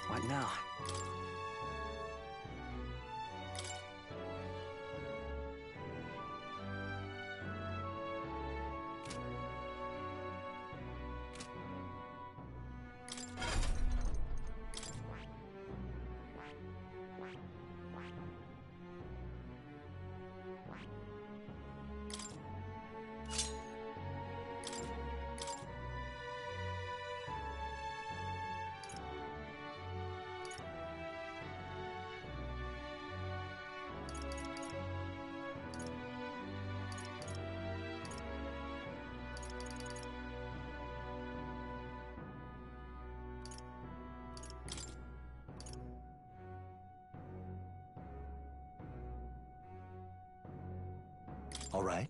What now? All right.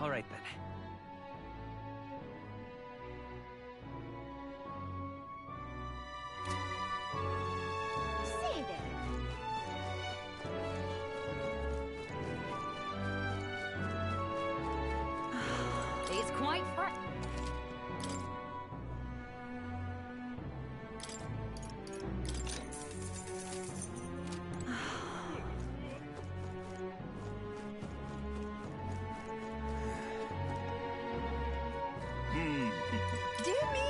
All right, then. Say there. It's quite fresh. Dear me!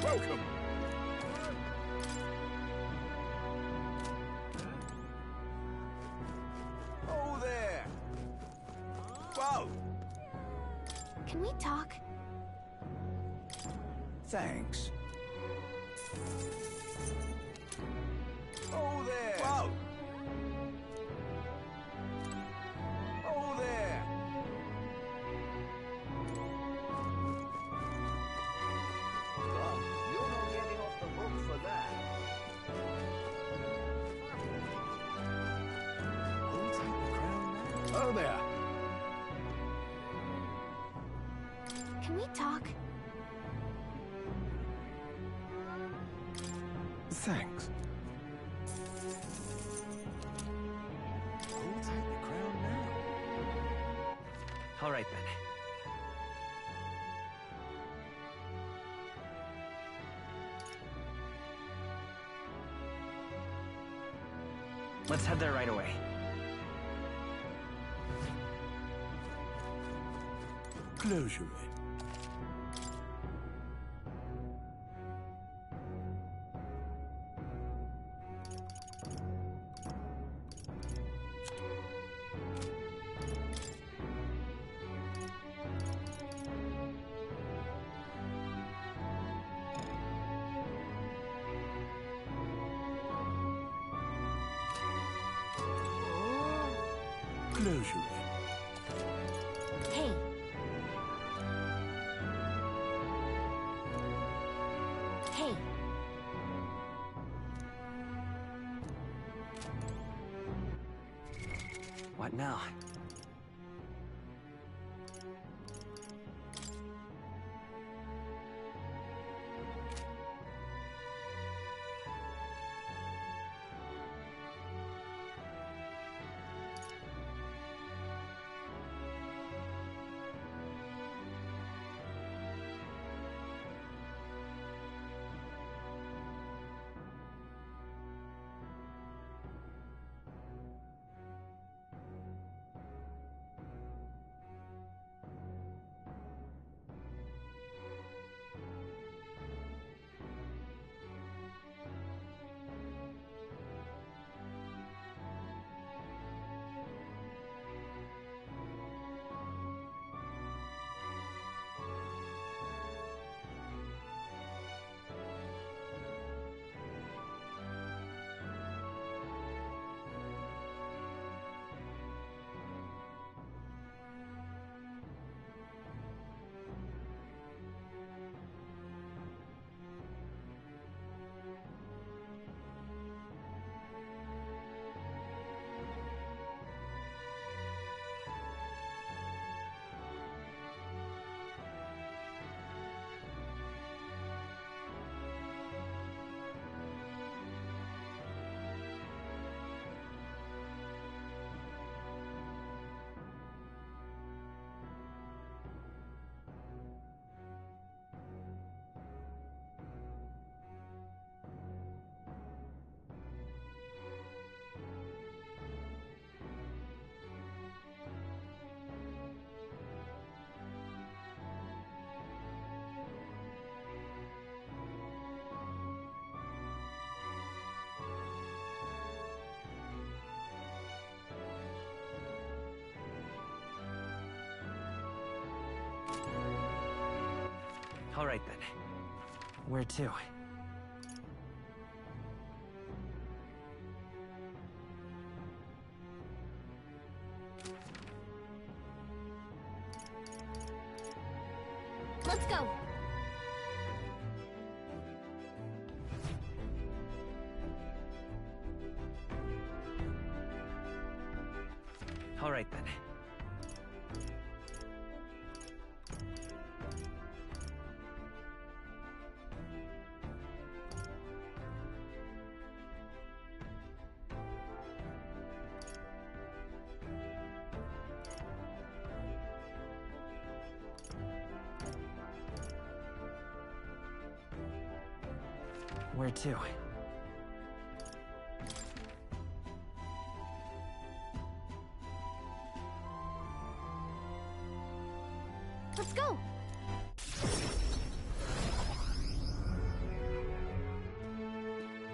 Welcome. Oh there. Whoa. Can we talk? Thanks. Oh there. Whoa. Oh there. Well, you're not getting off the hook for that. Who'll take the crown now? Oh there. Can we talk? Thanks. Who'll take the crown now? All right, then. Let's head there right away. Close your eyes. Close your eyes. Hey. Hey. What now? All right, then. Where to? All right then. Where to? Let's go!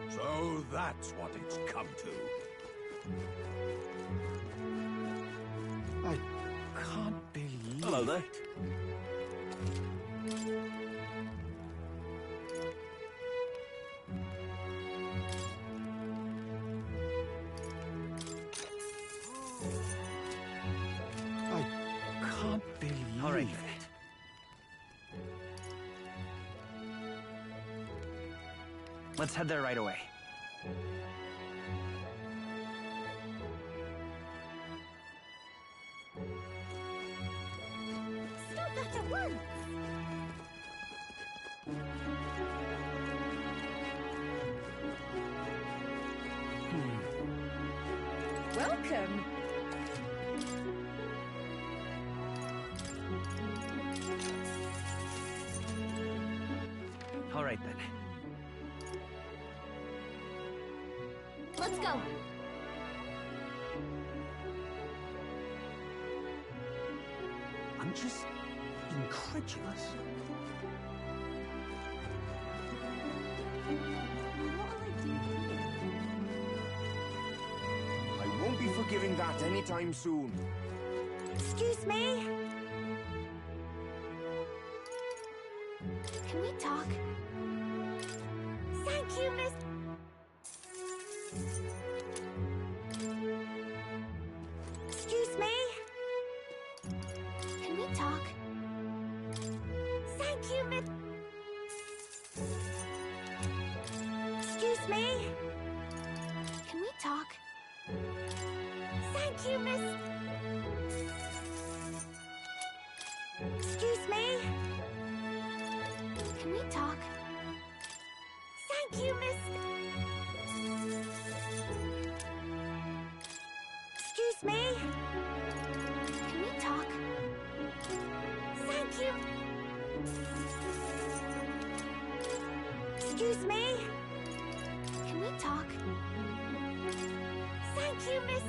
So that's what it's come to. I can't believe Hello there. it. I can't believe All right it. then. Let's head there right away. Stop that at once! Welcome! All right then. Let's go! I'm just incredulous. I won't be forgiving that anytime soon. Excuse me? Can we talk? Thank you, Miss... Excuse me? Can we talk? Thank you, Miss... Excuse me? Can we talk? Thank you, Miss... Excuse me? Can we talk? Thank you, Miss... Excuse me? Can we talk? Thank you. Excuse me? Can we talk? Thank you, Miss...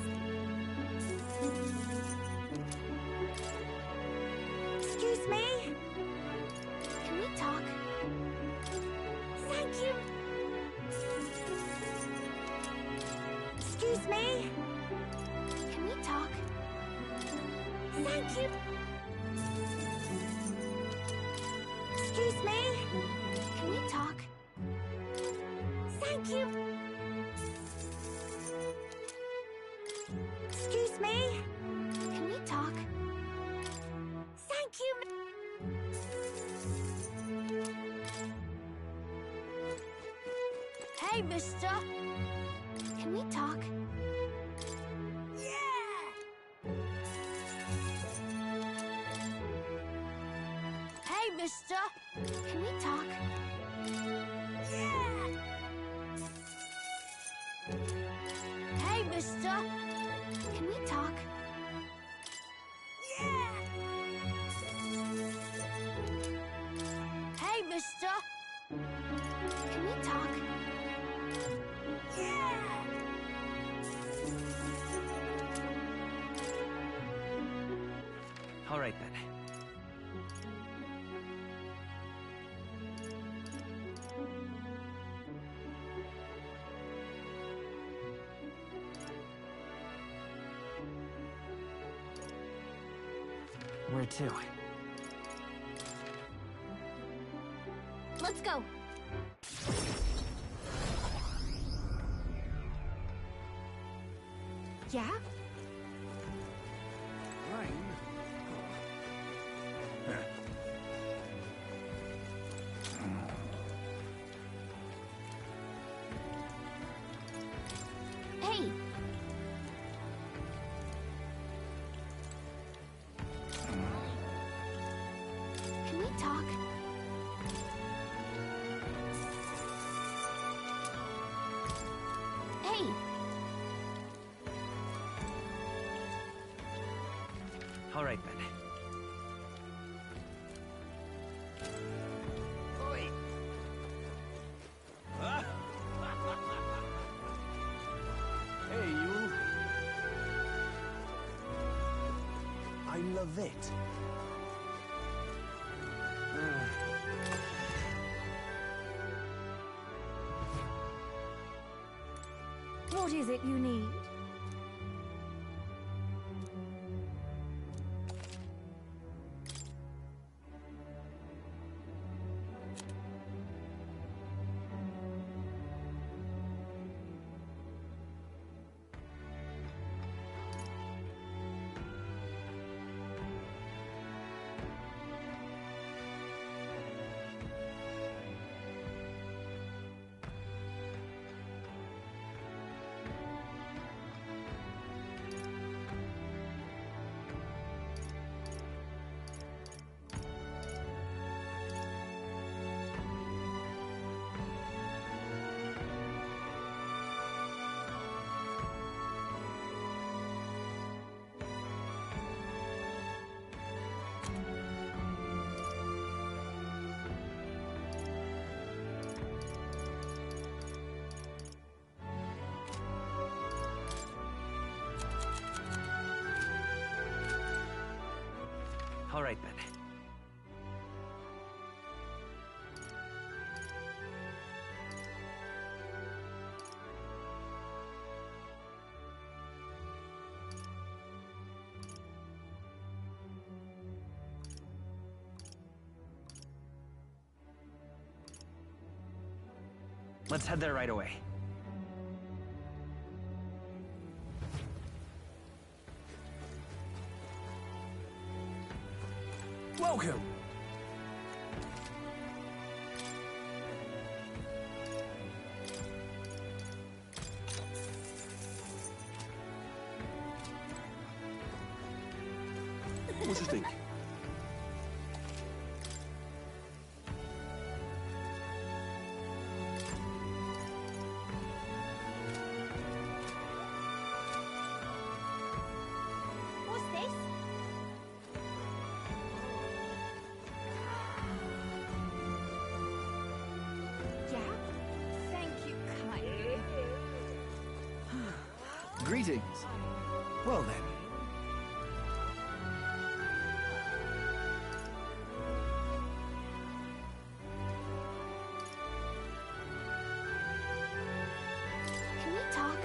Excuse me? Can we talk? Thank you. Excuse me? Can we talk? Thank you. Excuse me? Can we talk? Thank you. Excuse me? Can we talk? Thank you. Hey, mister. Can we talk? Yeah! Hey, mister. Can we talk? Yeah! Hey, mister. Can we talk? Yeah! Hey, mister. Can we talk? Yeah! All right then. Where to? Let's go. Yeah? Rain? Hey! of it. What is it you need? All right, then. Let's head there right away. Welcome! What do you think? What's this? Yeah? Thank you kindly. Greetings. Well then. Can we talk?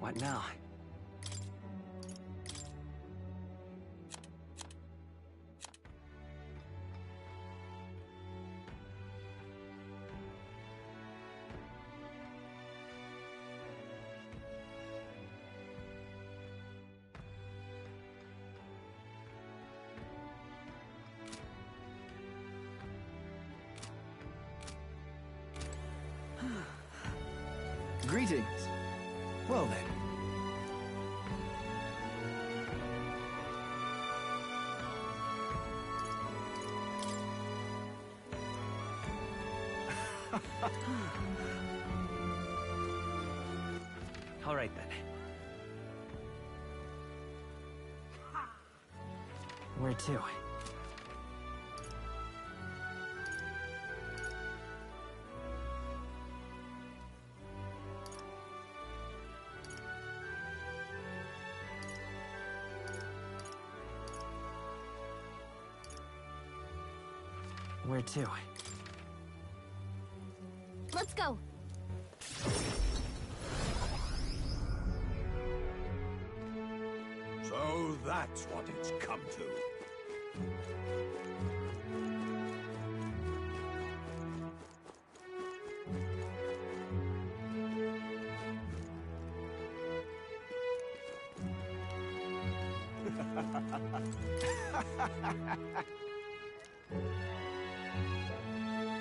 What now? Greetings. Well then. All right, then. Where to? Where to? Let's go. So that's what it's come to.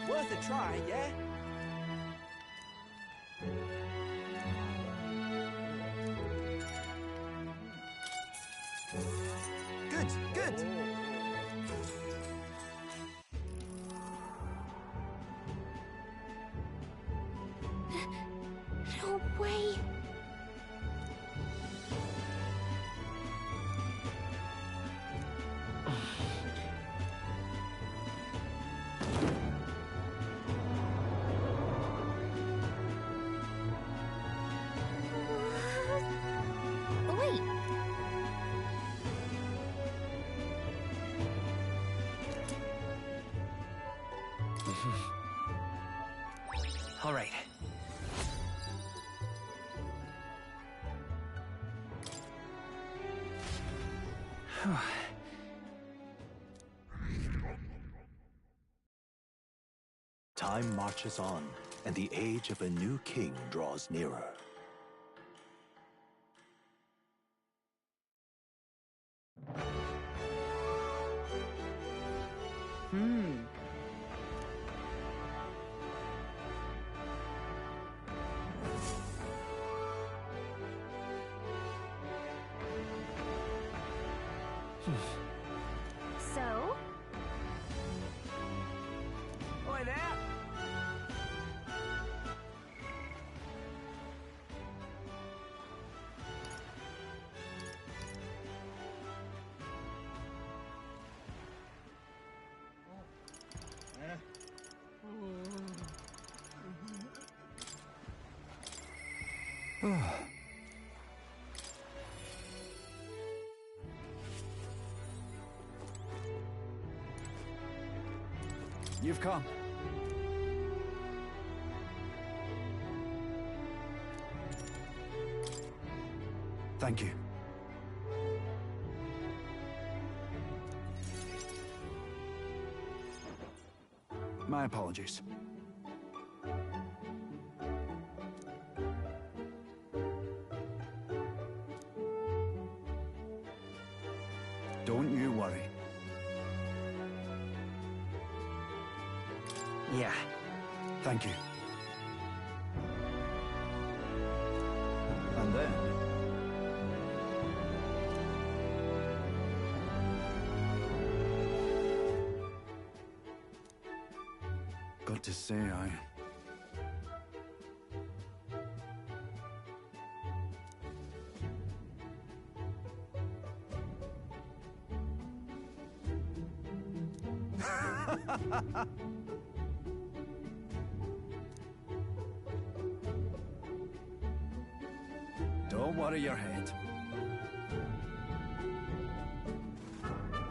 Worth a try, yeah? Good, good. No way. All right. Time marches on, and the age of a new king draws nearer. So? Oi there! You've come. Thank you. My apologies. Don't you worry. Yeah. Thank you. And then... got to say, Don't worry your head.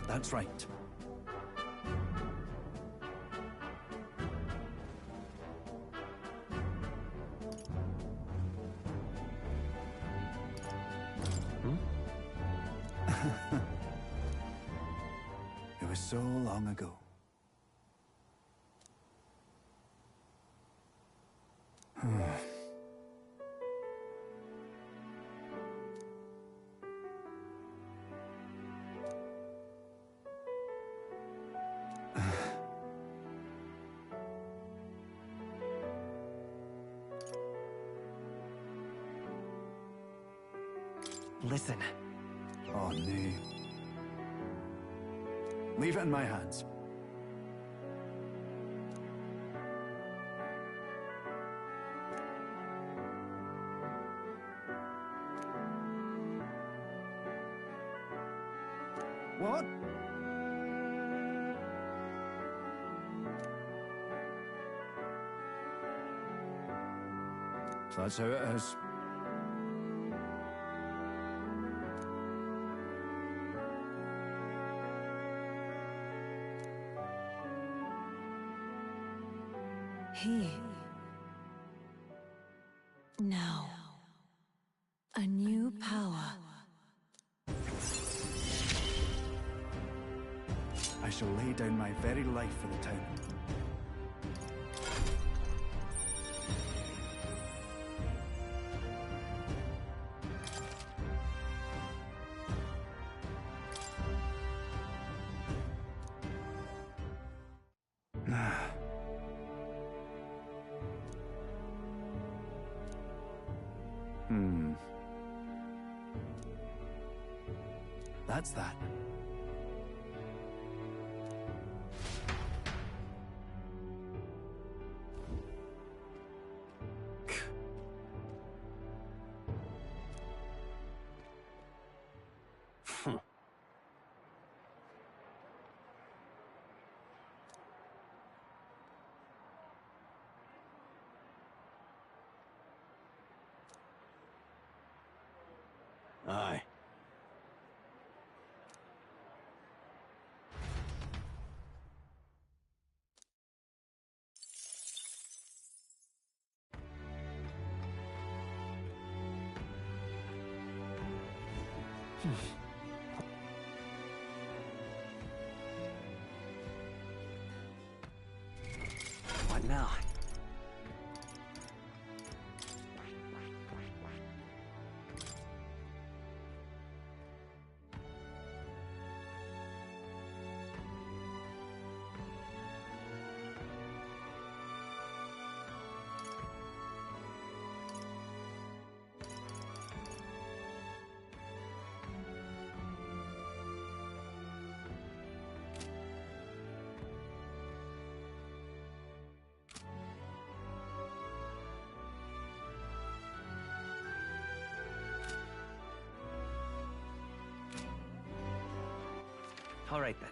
That's right. It was so long ago. Listen. Oh, no. Leave it in my hands. What? So that's how it is. Now, a new power. I shall lay down my very life for the town. That's that. Aye. What now? All right then.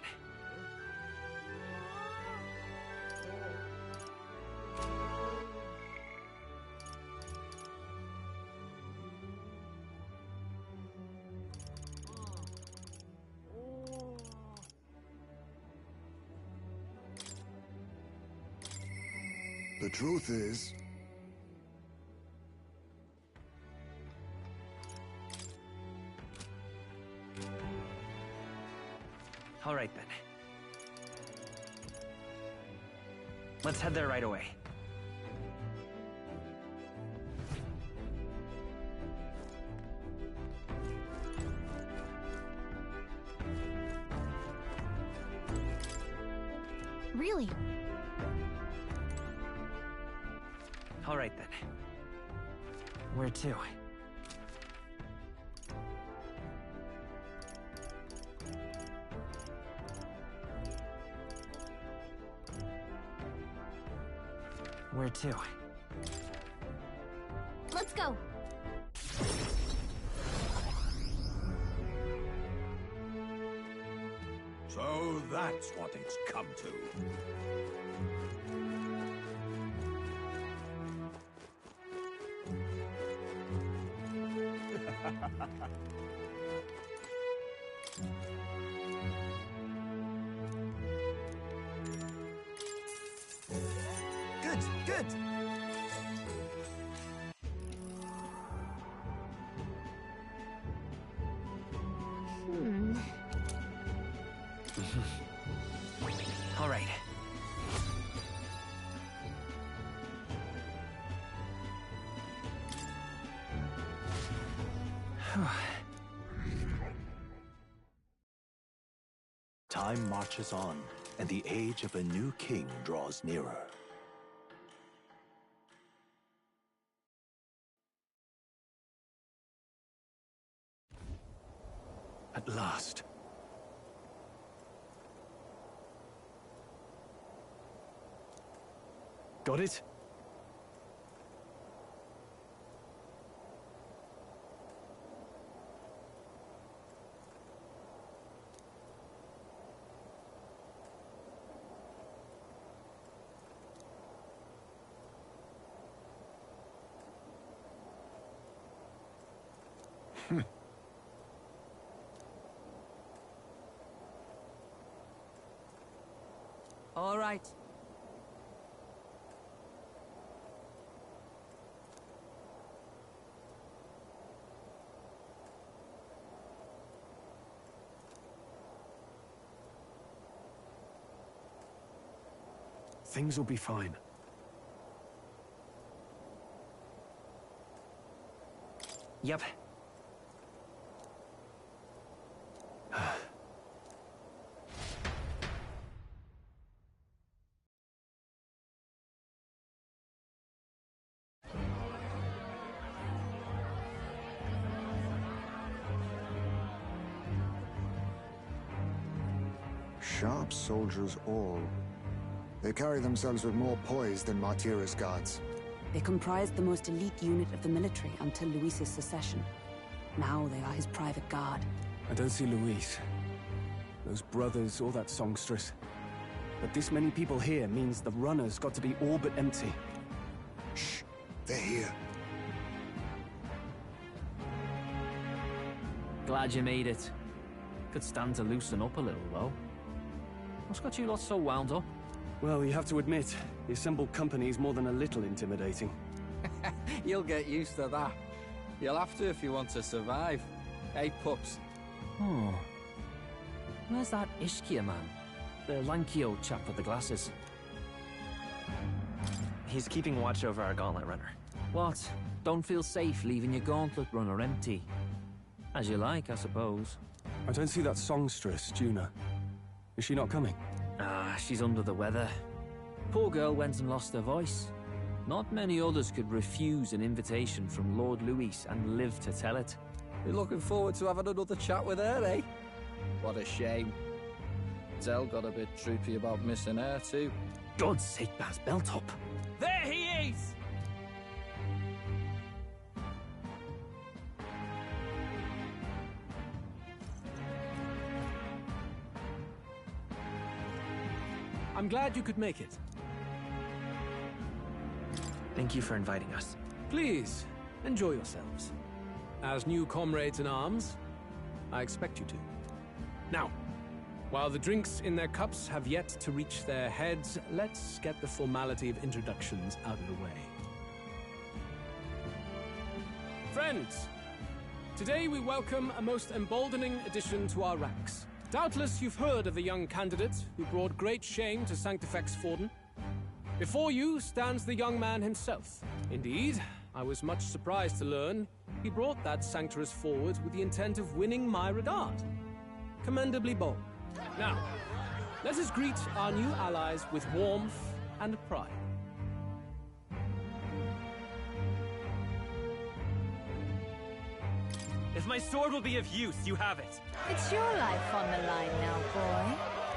The truth is, All right then. Let's head there right away. Really? All right then. Where to? Where to? Let's go. So that's what it's come to. Good, good. All right. Time marches on, and the age of a new king draws nearer. At last. Got it? All right. Things will be fine. Yep. sharp soldiers all. They carry themselves with more poise than Martira's guards. They comprised the most elite unit of the military until Luis's secession. Now they are his private guard. I don't see Luis, those brothers, or that songstress. But this many people here means the runners got to be all but empty. Shh, they're here. Glad you made it. Could stand to loosen up a little, though. What's got you lot so wound up? Well, you have to admit, the assembled company is more than a little intimidating. You'll get used to that. You'll have to if you want to survive. Hey, pups, Oh. Where's that Ishkia man? The lanky old chap with the glasses. He's keeping watch over our gauntlet runner. What? Don't feel safe leaving your gauntlet runner empty? As you like, I suppose. I don't see that songstress, Juna. Is she not coming? Ah, she's under the weather. Poor girl went and lost her voice. Not many others could refuse an invitation from Lord Luis and live to tell it. You're looking forward to having another chat with her, eh? What a shame. Zell got a bit droopy about missing her, too. God's sake, Baz, belt up. There he is! I'm glad you could make it. Thank you for inviting us. Please, enjoy yourselves. As new comrades in arms, I expect you to. Now, while the drinks in their cups have yet to reach their heads, let's get the formality of introductions out of the way. Friends, today we welcome a most emboldening addition to our ranks. Doubtless you've heard of the young candidate who brought great shame to Sanctifex Forden. Before you stands the young man himself. Indeed, I was much surprised to learn he brought that sanctuaress forward with the intent of winning my regard. Commendably bold. Now, let us greet our new allies with warmth and pride. If my sword will be of use, you have it. It's your life on the line now, boy.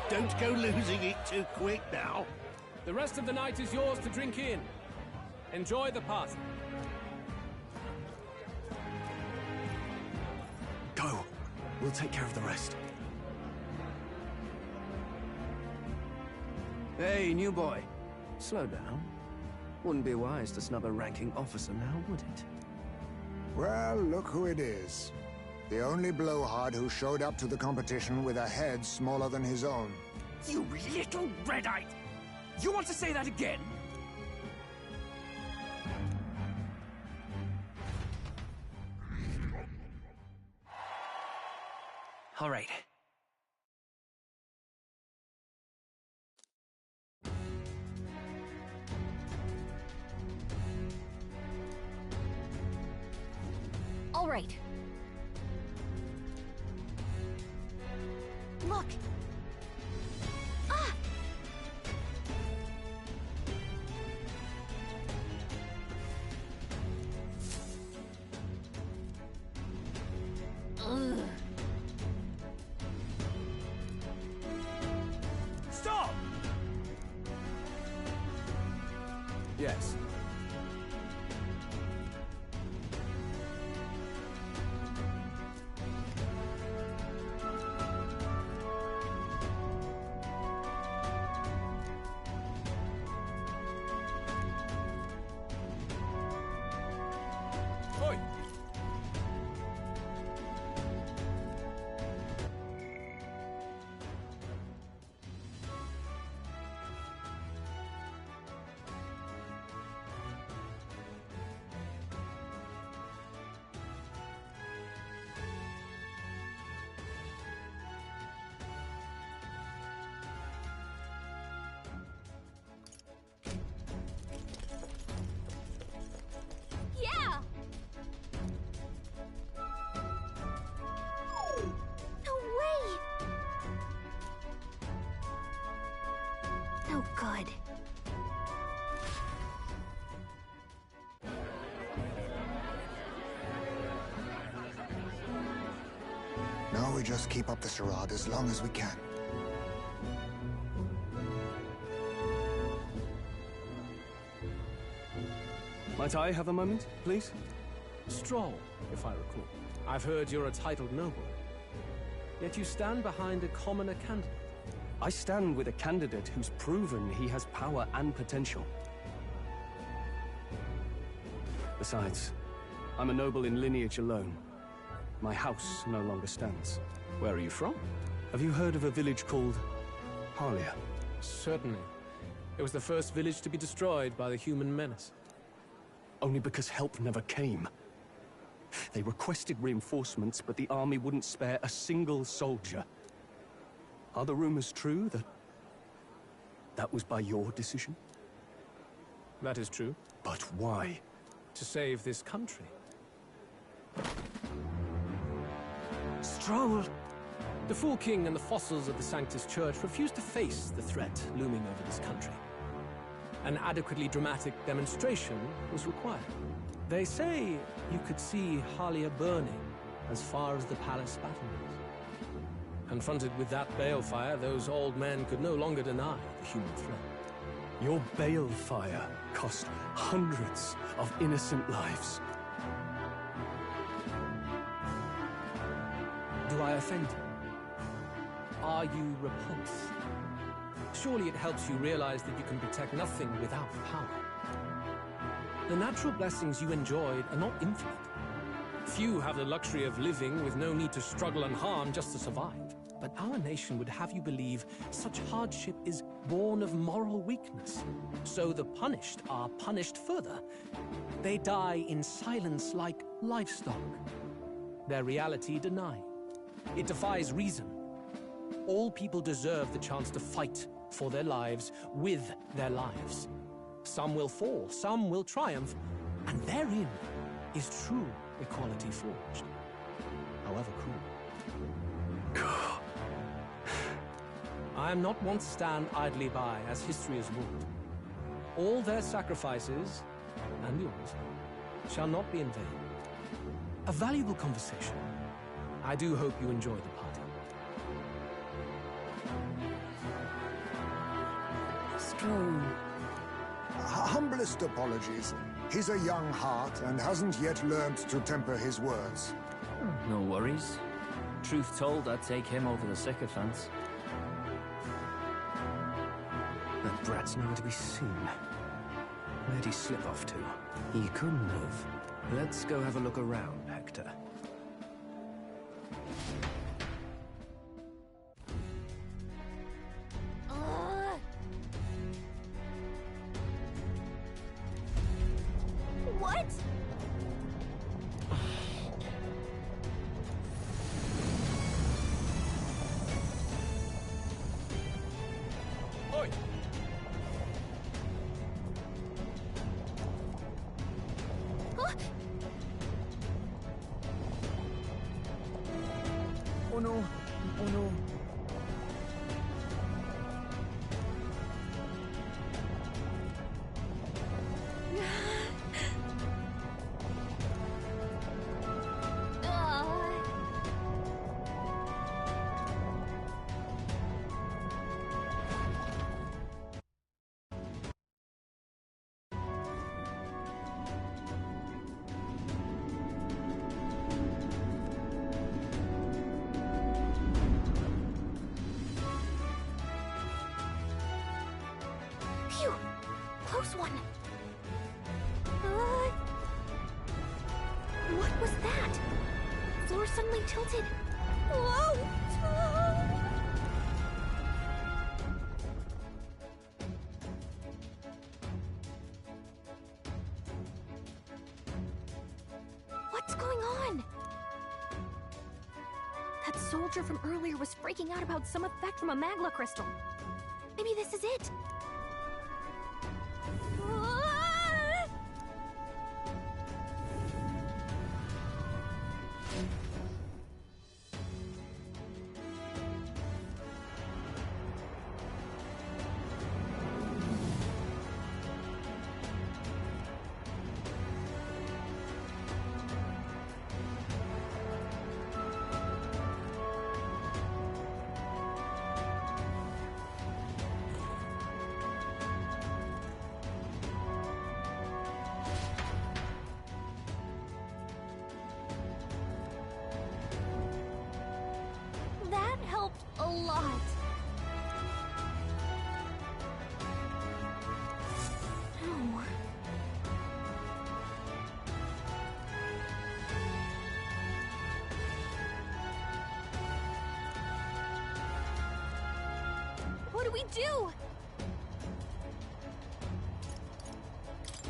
Don't go losing it too quick now. The rest of the night is yours to drink in. Enjoy the party. Go. We'll take care of the rest. Hey, new boy. Slow down. Wouldn't be wise to snub a ranking officer now, would it? Well, look who it is. The only blowhard who showed up to the competition with a head smaller than his own. You little red-eyed! You want to say that again? All right. All right. Look. Ah! Ugh. Stop! Yes. Oi! Yeah! No way! No good. Now we just keep up the charade as long as we can. Might I have a moment, please? Stroll, if I recall. I've heard you're a titled noble. Yet you stand behind a commoner candidate. I stand with a candidate who's proven he has power and potential. Besides, I'm a noble in lineage alone. My house no longer stands. Where are you from? Have you heard of a village called Harlia? Certainly. It was the first village to be destroyed by the human menace. Only because help never came. They requested reinforcements, but the army wouldn't spare a single soldier. Are the rumors true that was by your decision? That is true. But why? To save this country. Stroll! The Fool King and the fossils of the Sanctus Church refused to face the threat looming over this country. An adequately dramatic demonstration was required. They say you could see Halia burning as far as the palace battlements. Confronted with that balefire, those old men could no longer deny the human threat. Your balefire cost hundreds of innocent lives. Do I offend you? Are you repulsed? Surely it helps you realize that you can protect nothing without power. The natural blessings you enjoyed are not infinite. Few have the luxury of living with no need to struggle and harm just to survive. But our nation would have you believe such hardship is born of moral weakness. So the punished are punished further. They die in silence like livestock. Their reality denied. It defies reason. All people deserve the chance to fight for their lives with their lives. Some will fall, some will triumph, and therein is true equality forged, however cruel. I am not one to stand idly by as history is wrought. All their sacrifices, and yours, shall not be in vain. A valuable conversation. I do hope you enjoy the party. Strong. Humblest apologies. He's a young heart and hasn't yet learned to temper his words. No worries. Truth told, I'd take him over the sycophants. That brat's nowhere to be seen. Where'd he slip off to? He couldn't have. Let's go have a look around, Hector. What? Oi! Huh? Oh no! Oh no! Phew! Close one. What was that? Floor suddenly tilted. Whoa! What's going on? That soldier from earlier was freaking out about some effect from a magma crystal. Maybe this is it. That helped a lot. Oh. What do we do?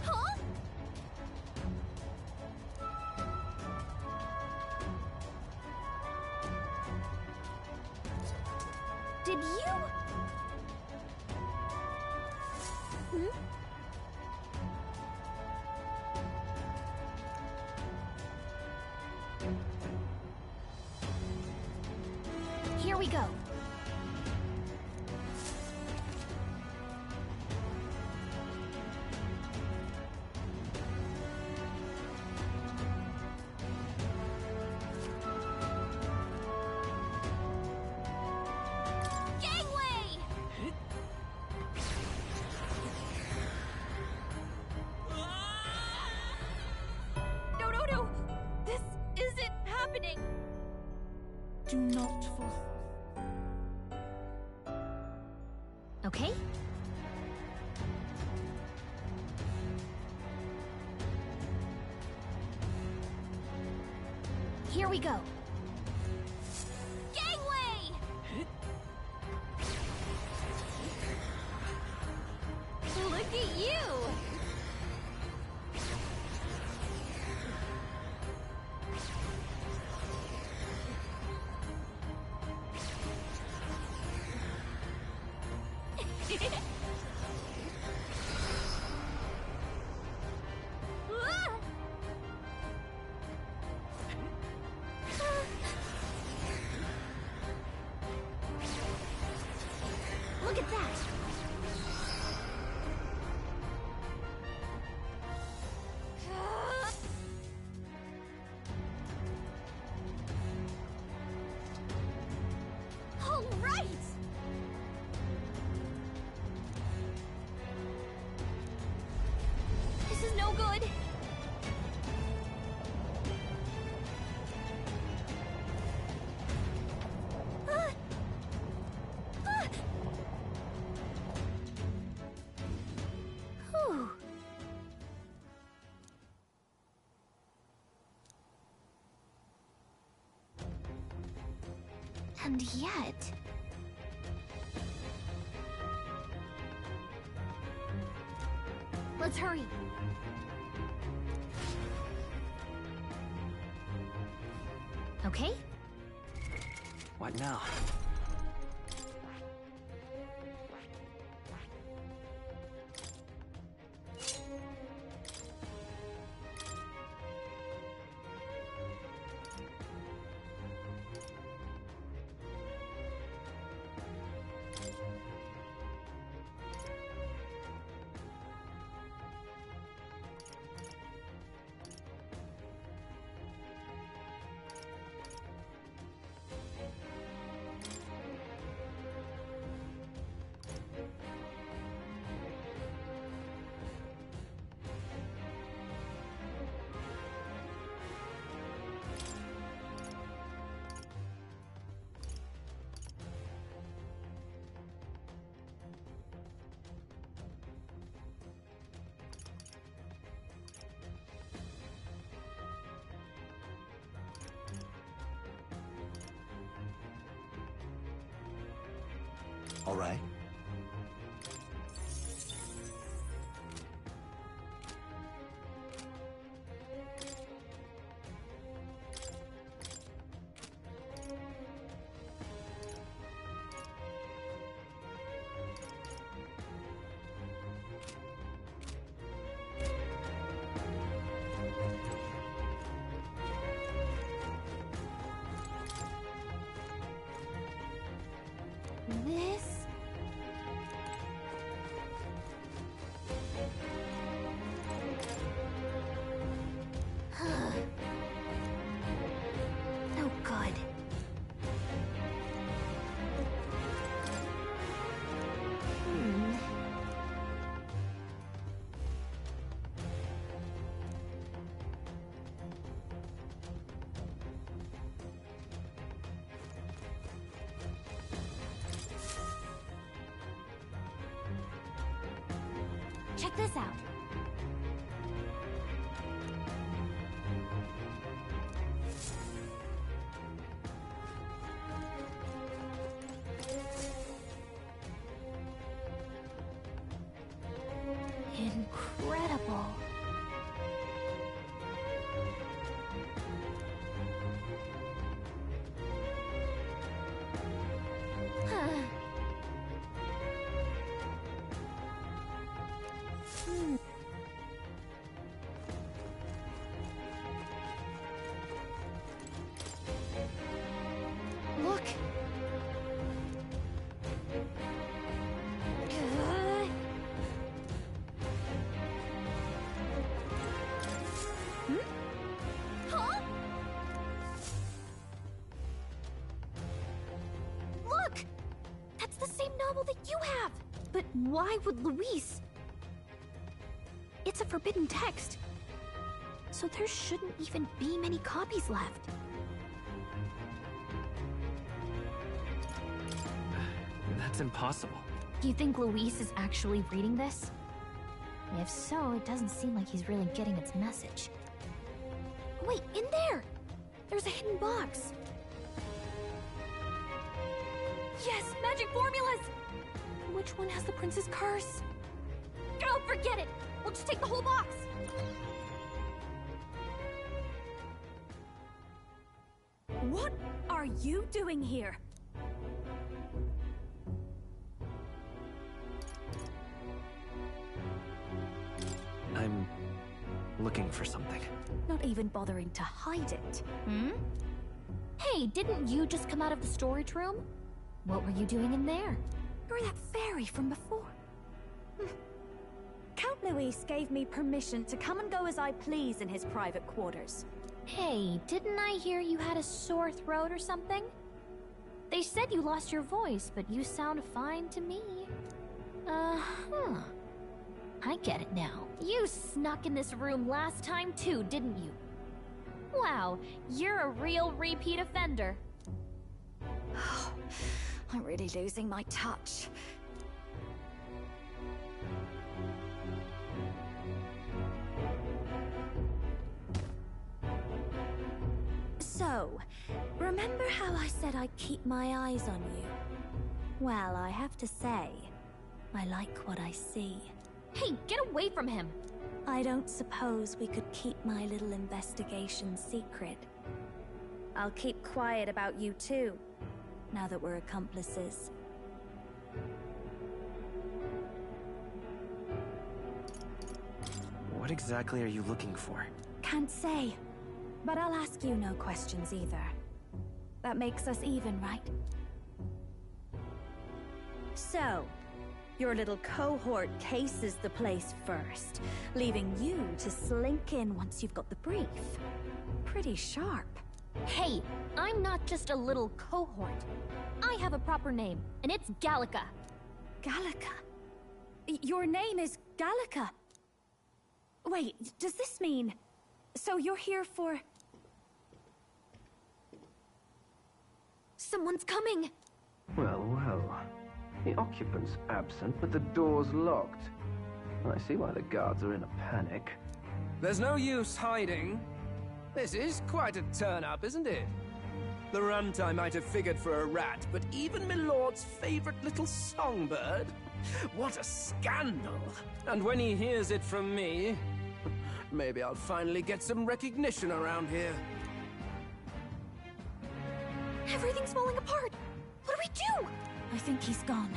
Huh? Did you... Hmm? Here we go. No! This isn't happening! Do not force... Okay? Here we go. Gangway! Look at you! Look at that! All right! This is no good. Whew. And yet... Let's hurry. Okay? What now? All right. This... No good. Check this out. Incredible. Huh. Why would Luis? It's a forbidden text. So there shouldn't even be many copies left. That's impossible. Do you think Luis is actually reading this? If so, it doesn't seem like he's really getting its message. Wait, in there! There's a hidden box. Yes, magic formulas! Which one has the prince's curse? Oh, forget it! We'll just take the whole box! What are you doing here? I'm looking for something. Not even bothering to hide it. Hey, didn't you just come out of the storage room? What were you doing in there? You're that fairy from before. Count Luis gave me permission to come and go as I please in his private quarters. Hey, didn't I hear you had a sore throat or something? They said you lost your voice, but you sound fine to me. I get it now. You snuck in this room last time too, didn't you? Wow, you're a real repeat offender. I'm really losing my touch. So, remember how I said I'd keep my eyes on you? Well, I have to say, I like what I see. Hey, get away from him! I don't suppose we could keep my little investigation secret. I'll keep quiet about you too, now that we're accomplices. What exactly are you looking for? Can't say, but I'll ask you no questions either. That makes us even, right? So, your little cohort cases the place first, leaving you to slink in once you've got the brief. Pretty sharp. Hey, I'm not just a little cohort. I have a proper name, and it's Gallica. Gallica? Your name is Gallica? Wait, does this mean... So you're here for... Someone's coming! Well, well. The occupant's absent, but the door's locked. I see why the guards are in a panic. There's no use hiding. This is quite a turn-up, isn't it? The runt I might have figured for a rat, but even Milord's favorite little songbird? What a scandal! And when he hears it from me, maybe I'll finally get some recognition around here. Everything's falling apart! What do we do? I think he's gone.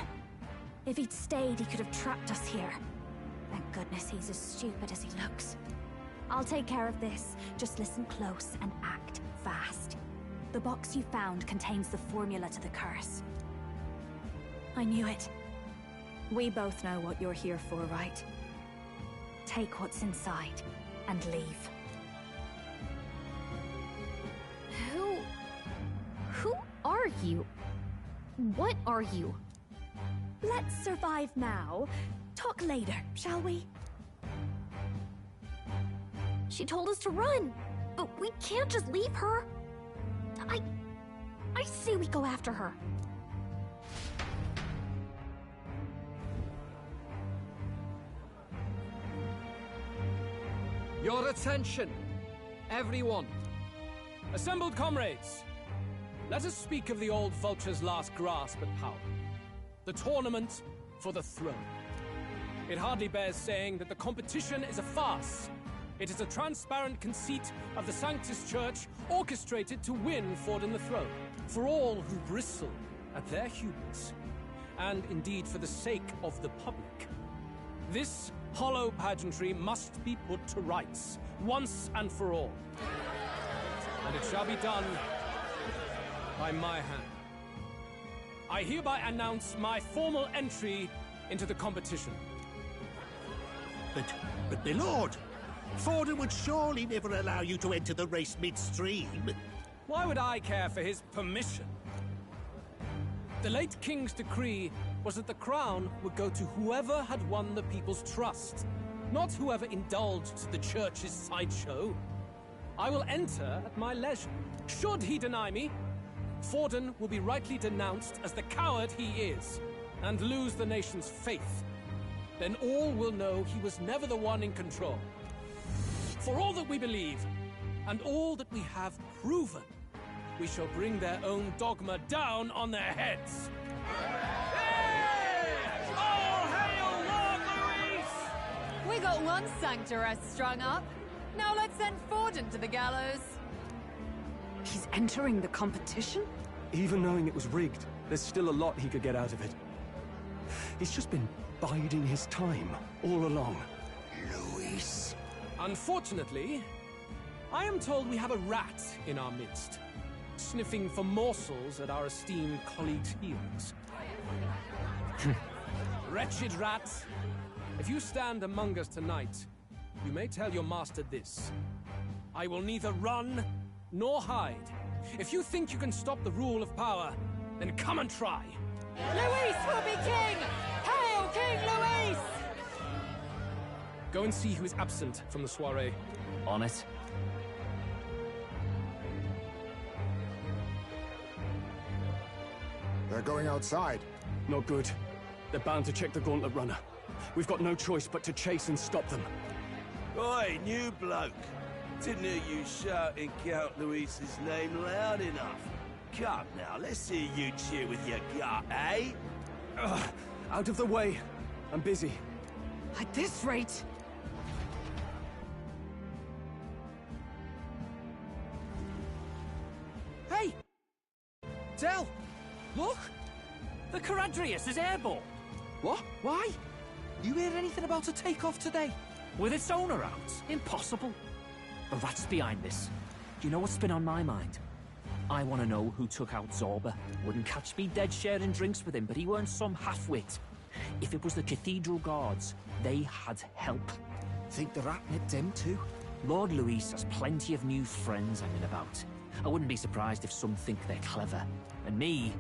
If he'd stayed, he could have trapped us here. Thank goodness he's as stupid as he looks. I'll take care of this. Just listen close and act fast. The box you found contains the formula to the curse. I knew it. We both know what you're here for, right? Take what's inside and leave. Who are you? What are you? Let's survive now. Talk later, shall we? She told us to run, but we can't just leave her. I say we go after her. Your attention, everyone. Assembled comrades, let us speak of the old vulture's last grasp at power. The tournament for the throne. It hardly bears saying that the competition is a farce. It is a transparent conceit of the Sanctus Church orchestrated to win Forden the throne. For all who bristle at their hubris, and indeed for the sake of the public. This hollow pageantry must be put to rights, once and for all. And it shall be done by my hand. I hereby announce my formal entry into the competition. But my lord, Forden would surely never allow you to enter the race midstream. Why would I care for his permission? The late king's decree was that the crown would go to whoever had won the people's trust, not whoever indulged the church's sideshow. I will enter at my leisure. Should he deny me, Forden will be rightly denounced as the coward he is, and lose the nation's faith. Then all will know he was never the one in control. For all that we believe, and all that we have proven, we shall bring their own dogma down on their heads. All hail Lord Luis! We got one sanctoress strung up. Now let's send Forden to the gallows. He's entering the competition? Even knowing it was rigged, there's still a lot he could get out of it. He's just been biding his time all along. Luis. Unfortunately, I am told we have a rat in our midst, sniffing for morsels at our esteemed colleagues' heels. Wretched rat, if you stand among us tonight, you may tell your master this. I will neither run nor hide. If you think you can stop the rule of power, then come and try. Luis will be king! Hail King Luis! Go and see who is absent from the soiree. On it. They're going outside. Not good. They're bound to check the gauntlet runner. We've got no choice but to chase and stop them. Oi, new bloke. Didn't hear you shouting Count Luis's name loud enough. Come now, let's hear you cheer with your gut, eh? Out of the way. I'm busy. At this rate... Hey! Del! Look! The Caradrius is airborne! What? Why? You hear anything about a takeoff today? With its owner out? Impossible. The rat's behind this. Do you know what's been on my mind? I want to know who took out Zorba. Wouldn't catch me dead sharing drinks with him, but he weren't some half-wit. If it was the Cathedral Guards, they had help. Think the rat nipped him too? Lord Luis has plenty of new friends hanging about. I wouldn't be surprised if some think they're clever. And me,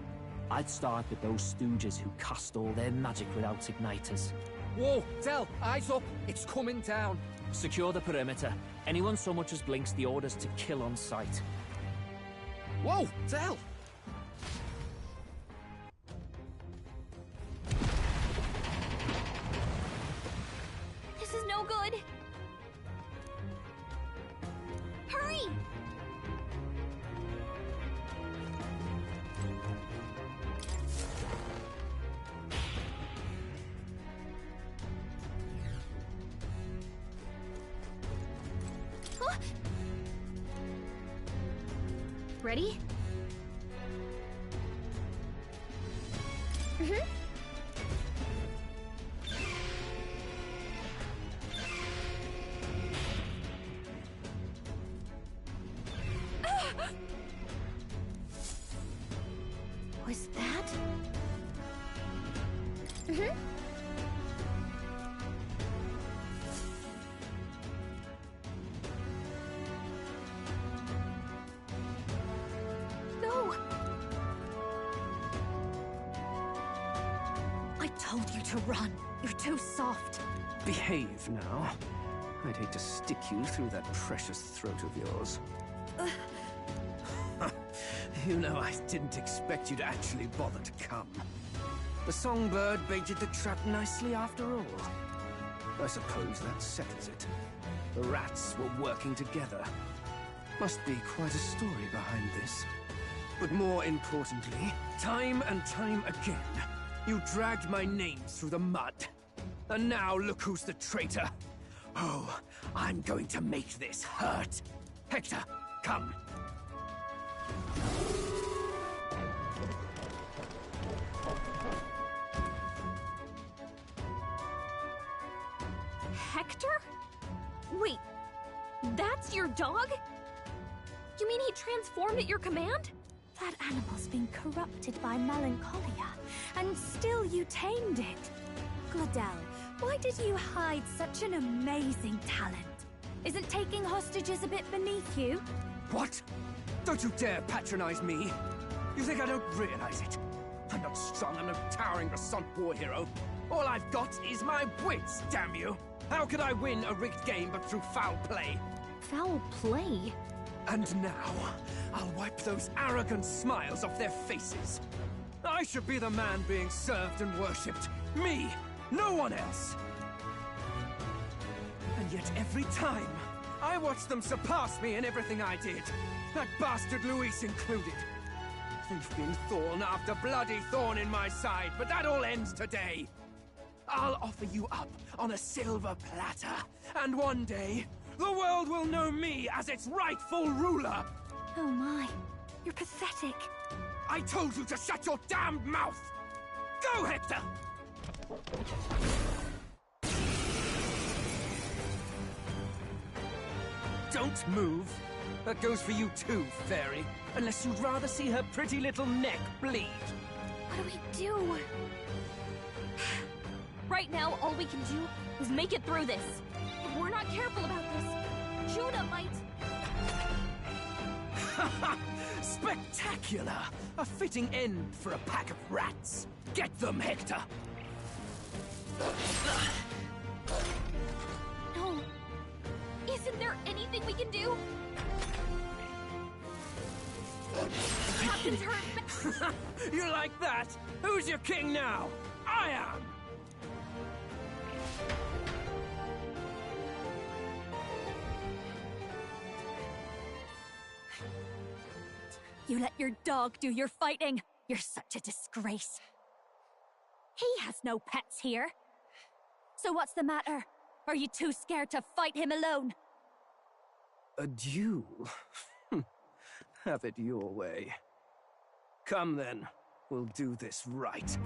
I'd start with those stooges who cast all their magic without igniters. Whoa, Del, eyes up. It's coming down. Secure the perimeter. Anyone so much as blinks, the orders to kill on sight. Whoa, Del! This is no good. Hurry! Ready? Mm-hmm. Was that? Mm-hmm. No! I told you to run. You're too soft. Behave now. I'd hate to stick you through that precious throat of yours. You know, I didn't expect you to actually bother to come. The songbird baited the trap nicely after all. I suppose that settles it. The rats were working together. Must be quite a story behind this. But more importantly, time and time again, you dragged my name through the mud. And now look who's the traitor. Oh, I'm going to make this hurt. Hector, come. Hector? Wait, that's your dog? You mean he transformed at your command? That animal's been corrupted by melancholia, and still you tamed it. Gladel, why did you hide such an amazing talent? Isn't taking hostages a bit beneath you? What? Don't you dare patronize me! You think I don't realize it? I'm not strong, I'm no towering Rassant war hero. All I've got is my wits, damn you! How could I win a rigged game but through foul play? Foul play? And now, I'll wipe those arrogant smiles off their faces. I should be the man being served and worshipped. Me! No one else! And yet every time, I watch them surpass me in everything I did. That bastard Luis included. They've been thorn after bloody thorn in my side, but that all ends today. I'll offer you up on a silver platter, and one day, the world will know me as its rightful ruler! Oh my, you're pathetic. I told you to shut your damned mouth! Go, Hector! Don't move. That goes for you too, fairy. Unless you'd rather see her pretty little neck bleed. What do we do? Right now, all we can do is make it through this. If we're not careful about this, Judah might... Spectacular! A fitting end for a pack of rats. Get them, Hector! No. Isn't there anything we can do? Captain's hurt. You like that? Who's your king now? I am! You let your dog do your fighting. You're such a disgrace. He has no pets here. So what's the matter? Are you too scared to fight him alone? A duel? Have it your way. Come then, we'll do this right.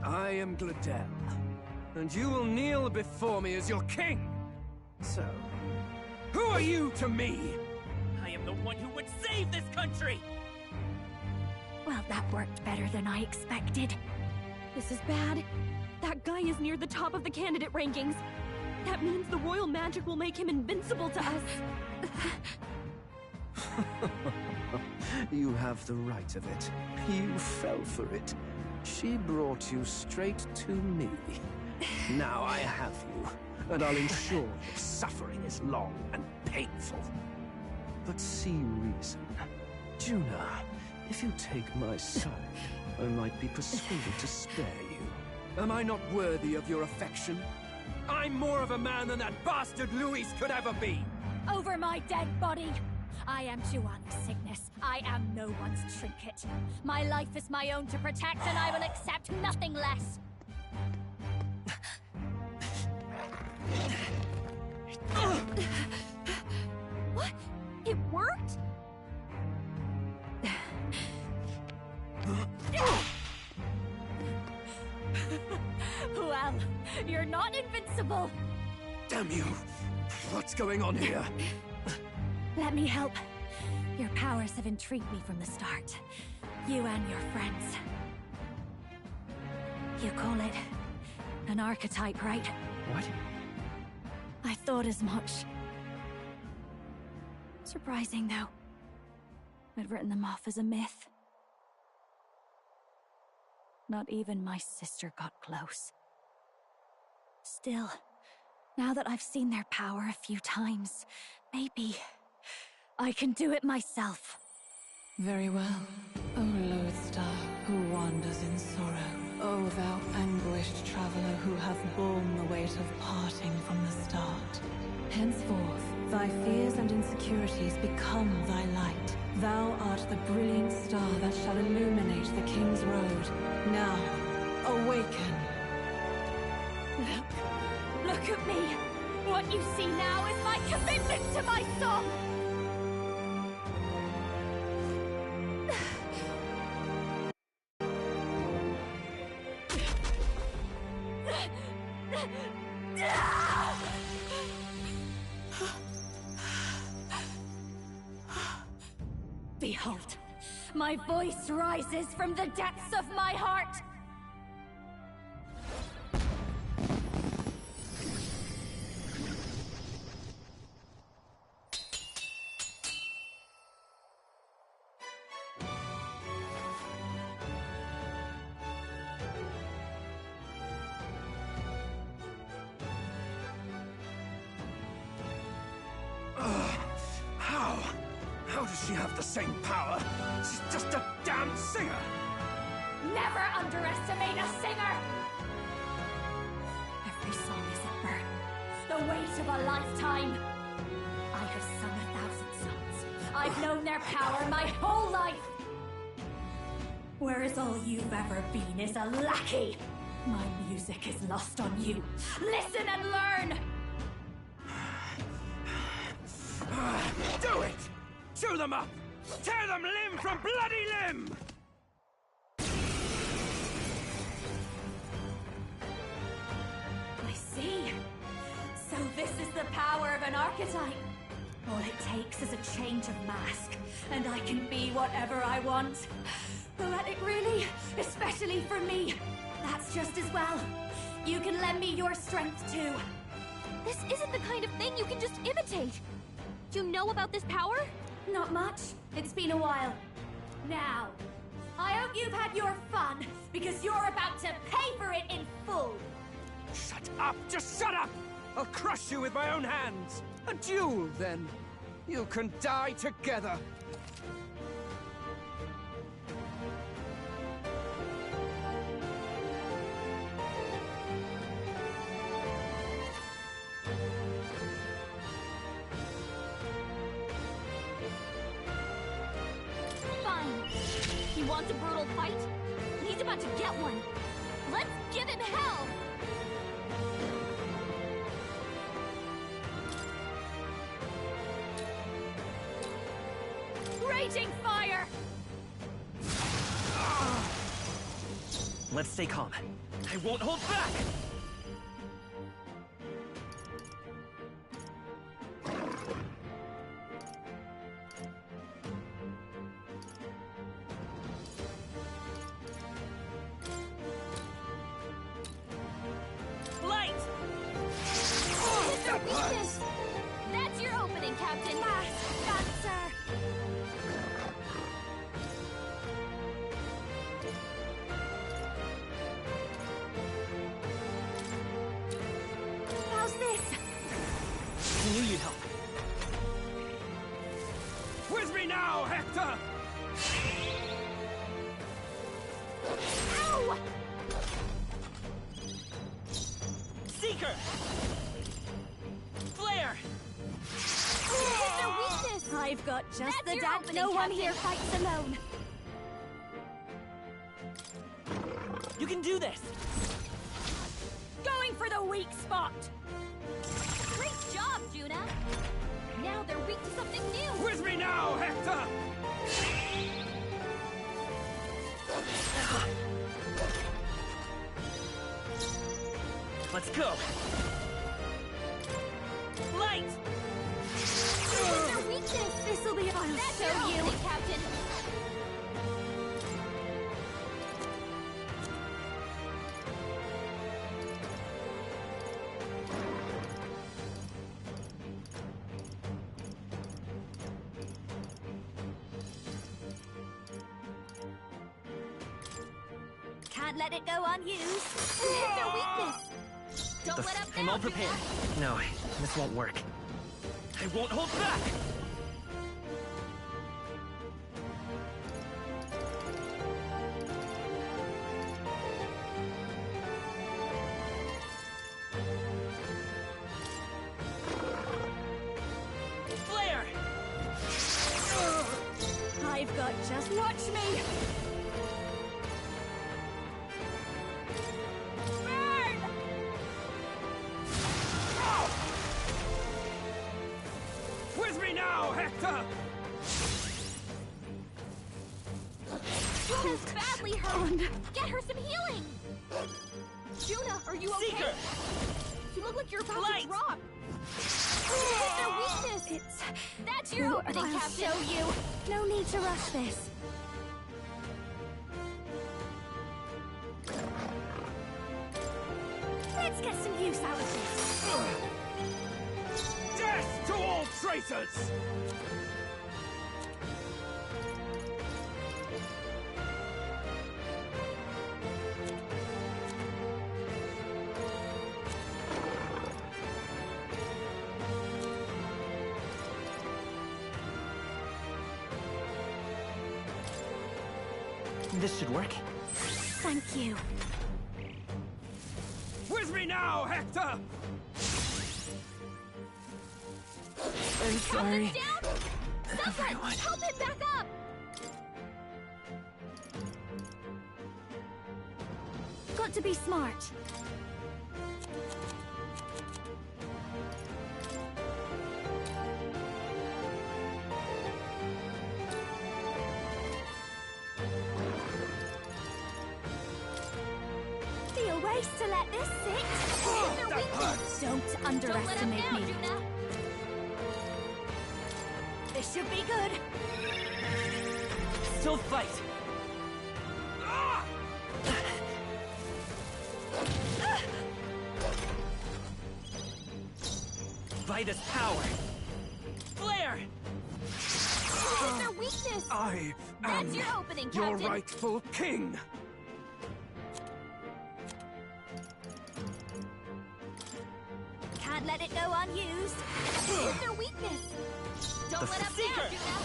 I am Gladel, and you will kneel before me as your king. So, who are you to me? I am the one who would save this country! Well, that worked better than I expected. This is bad. That guy is near the top of the candidate rankings. That means the royal magic will make him invincible to us. You have the right of it. You fell for it. She brought you straight to me. Now I have you, and I'll ensure your suffering is long and painful. But see reason. Juna, if you take my side, I might be persuaded to spare you. Am I not worthy of your affection? I'm more of a man than that bastard Luis could ever be! Over my dead body! I am Juana's sickness. I am no one's trinket. My life is my own to protect, and I will accept nothing less. What? It worked? Well, you're not invincible. Damn you! What's going on here? Let me help. Your powers have intrigued me from the start. You and your friends. You call it an archetype, right? What? I thought as much. Surprising, though. I'd written them off as a myth. Not even my sister got close. Still, now that I've seen their power a few times, maybe I can do it myself. Very well, O lodestar who wanders in sorrow. O thou anguished traveler who hath borne the weight of parting from the start. Henceforth, thy fears and insecurities become thy light. Thou art the brilliant star that shall illuminate the King's Road. Now, awaken. Look at me! What you see now is my commitment to my song! Behold, my voice rises from the depths of my heart! How does she have the same power? She's just a damn singer! Never underestimate a singer! Every song is a burden, the weight of a lifetime. I have sung 1,000 songs. I've known their power my whole life. Whereas all you've ever been is a lackey. My music is lost on you. Listen and learn! Do it! Chew them up! Tear them limb from bloody limb! I see. So this is the power of an archetype. All it takes is a change of mask, and I can be whatever I want. Poetic, really? Especially for me. That's just as well. You can lend me your strength, too. This isn't the kind of thing you can just imitate. You know about this power? Not much. It's been a while. Now, I hope you've had your fun, because you're about to pay for it in full. Shut up! Just shut up! I'll crush you with my own hands! A duel, then. You can die together. Fine. He wants a brutal fight, and he's about to get one. Let's give him hell! Raging fire! Let's stay calm. I won't hold back! Light! Oh, that weakness! That's your opening, Captain! Last dancer! How's this? I knew you'd help. With me now, Hector! Ow! Seeker! Flare! It's their weakness! I've got just That's the your dad. opening, No one Captain. here fights alone. You can do this! Going for the weak spot. Great job, Juna! Now they're weak to something new! With me now, Hector! Let's go! Light! It's their weakness! This'll be fun. That's Show your you. opening, Captain! Can't let it go unused. It's their weakness! Don't let up now, I'm all Juna. prepared. No, this won't work. I won't hold back! Flare! I've got just watch me. Burn! With me now, Hector! Juna's badly hurt! Get her some healing! Juna, are you okay? Seeker! You look like you're about Light! to drop! It's their weakness! That's your opening, I'll Captain! show you. No need to rush this. Let's get some use out of this. Death to all traitors! This should work. Thank you. With me now, Hector! I'm sorry. Someone, help him back up! Got to be smart. Be a waste to let this sit. That hurts. Don't underestimate me. Juna. This should be good. Still fight. Vitus power. Flare. It's their weakness. I am That's your opening, your Captain. rightful king. Can't let it go unused. It's their weakness. Don't let up now, Juna.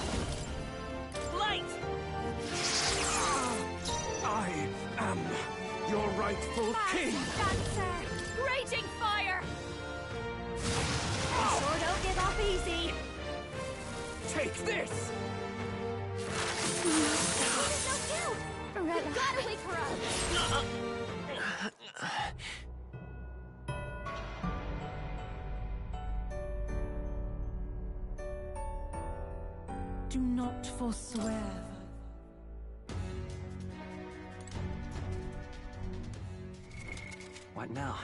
Light. I am your rightful king. Dancer. Raging fire. Sure don't give up easy. Take this. You gotta wake her up. Do not forswear. What now?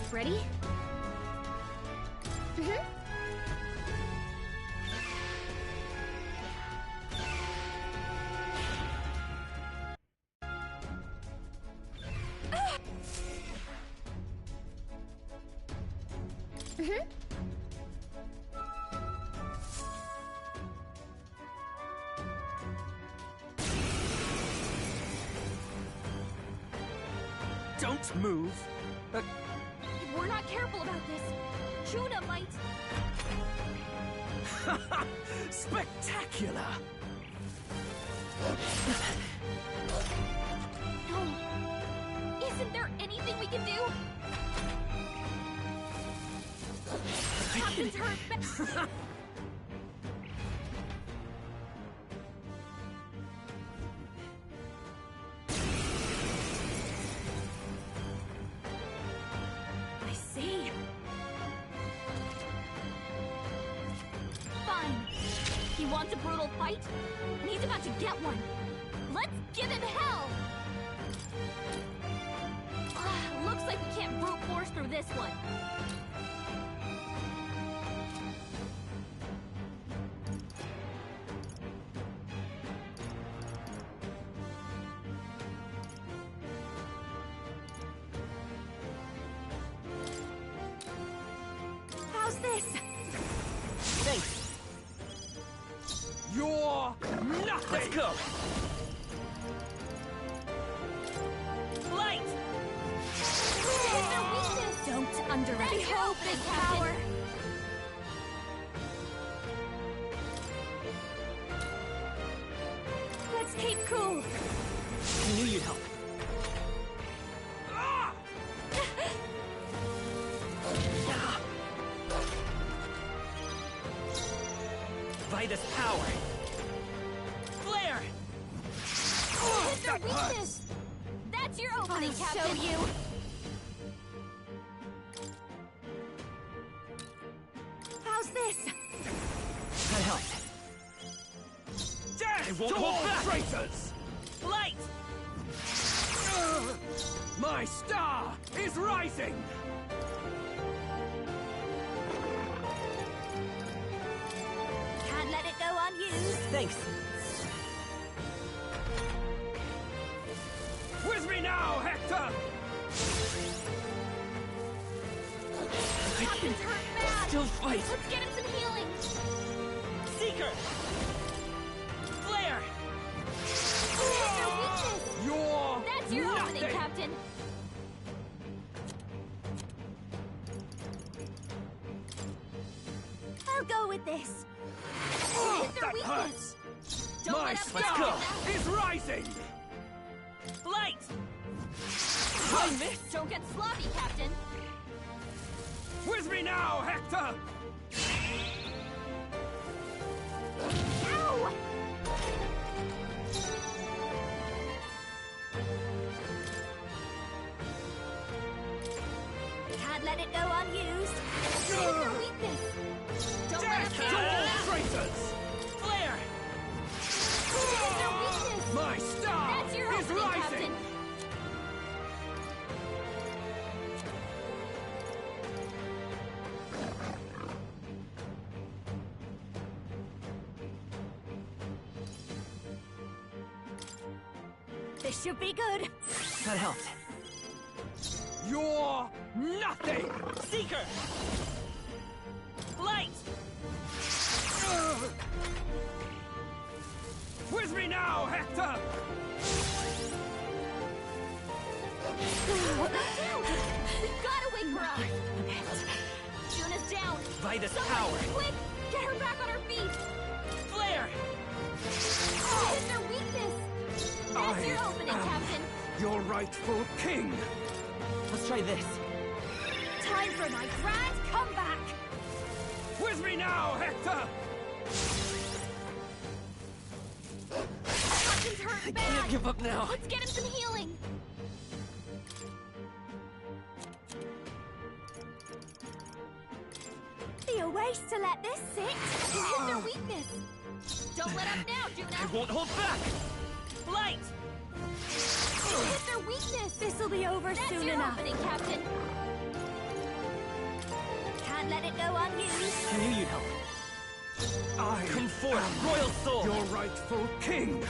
Ready? Mm-hmm. Mm-hmm. Don't move. If we're not careful about this, Juna might... Spectacular! No. Isn't there anything we can do? Captain's hurt. wants a brutal fight, and he's about to get one. Let's give him hell! Looks like we can't brute force through this one. How's this? Thanks. You're nothing! Let's go! Light! Don't underestimate. Behold this power! Let's keep cool. I knew you'd help. Vitus power! Flare! Hit their weakness! That's your opening, Captain! Show you! How's this? That helped. Death I won't to hold all back. traitors! Light! My star is rising! Can't let it go unused. Thanks. With me now, Hector! Captain's hurt bad! Still fight. Let's get him some healing! Seeker! Flare! Hit their weakness! You're That's your nothing! opening, Captain! I'll go with this. Hit their That weakness! hurts! Don't My let him star down! is rising! Light! I missed! Don't get sloppy, Captain! With me now, Hector! Ow! Can't let it go unused. Hit their weakness! Don't let Death him to down! all traitors! Flare! Hit their weakness! My star That's your is opening, rising! Captain! This should be good. That helped. You're nothing! Seeker! Light! With me now, Hector! We gotta wake her up! Juna's down! Vitus Someone, power! quick! Get her back on her feet! Flare! Hit their weakness! That's your opening, Captain! Your rightful king! Let's try this. Time for my grand comeback. With me now, Hector! Captain's hurt I bad! can't give up now. Let's get him some healing! Be a waste to let this sit. You hit their weakness! Don't let up now, Juna! I won't hold back! Light! You hit their weakness! This'll be over That's soon your enough. opening, Captain! Can't let it go unused. I knew you'd help. I Come forth, royal soul! your rightful king!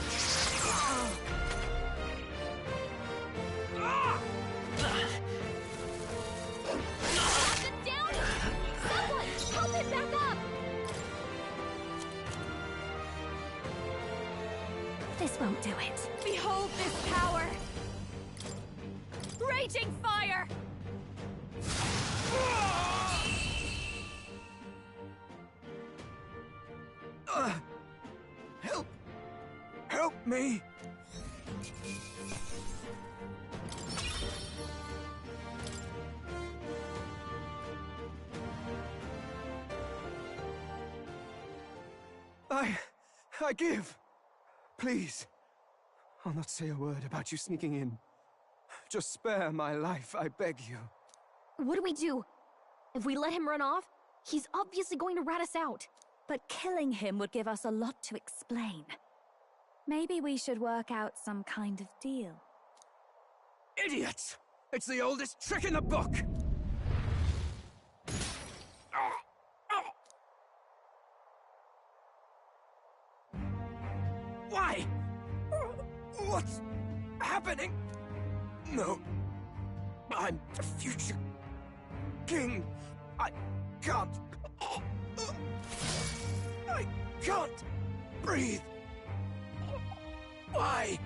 Captain down! Someone, help him back up! This won't do it. Behold this power. Raging fire. Help me! I give. Please. I'll not say a word about you sneaking in. Just spare my life, I beg you. What do we do? If we let him run off, he's obviously going to rat us out. but killing him would give us a lot to explain. Maybe we should work out some kind of deal. Idiots! It's the oldest trick in the book! Why? What's happening? No. I'm the future king. I can't breathe. Why?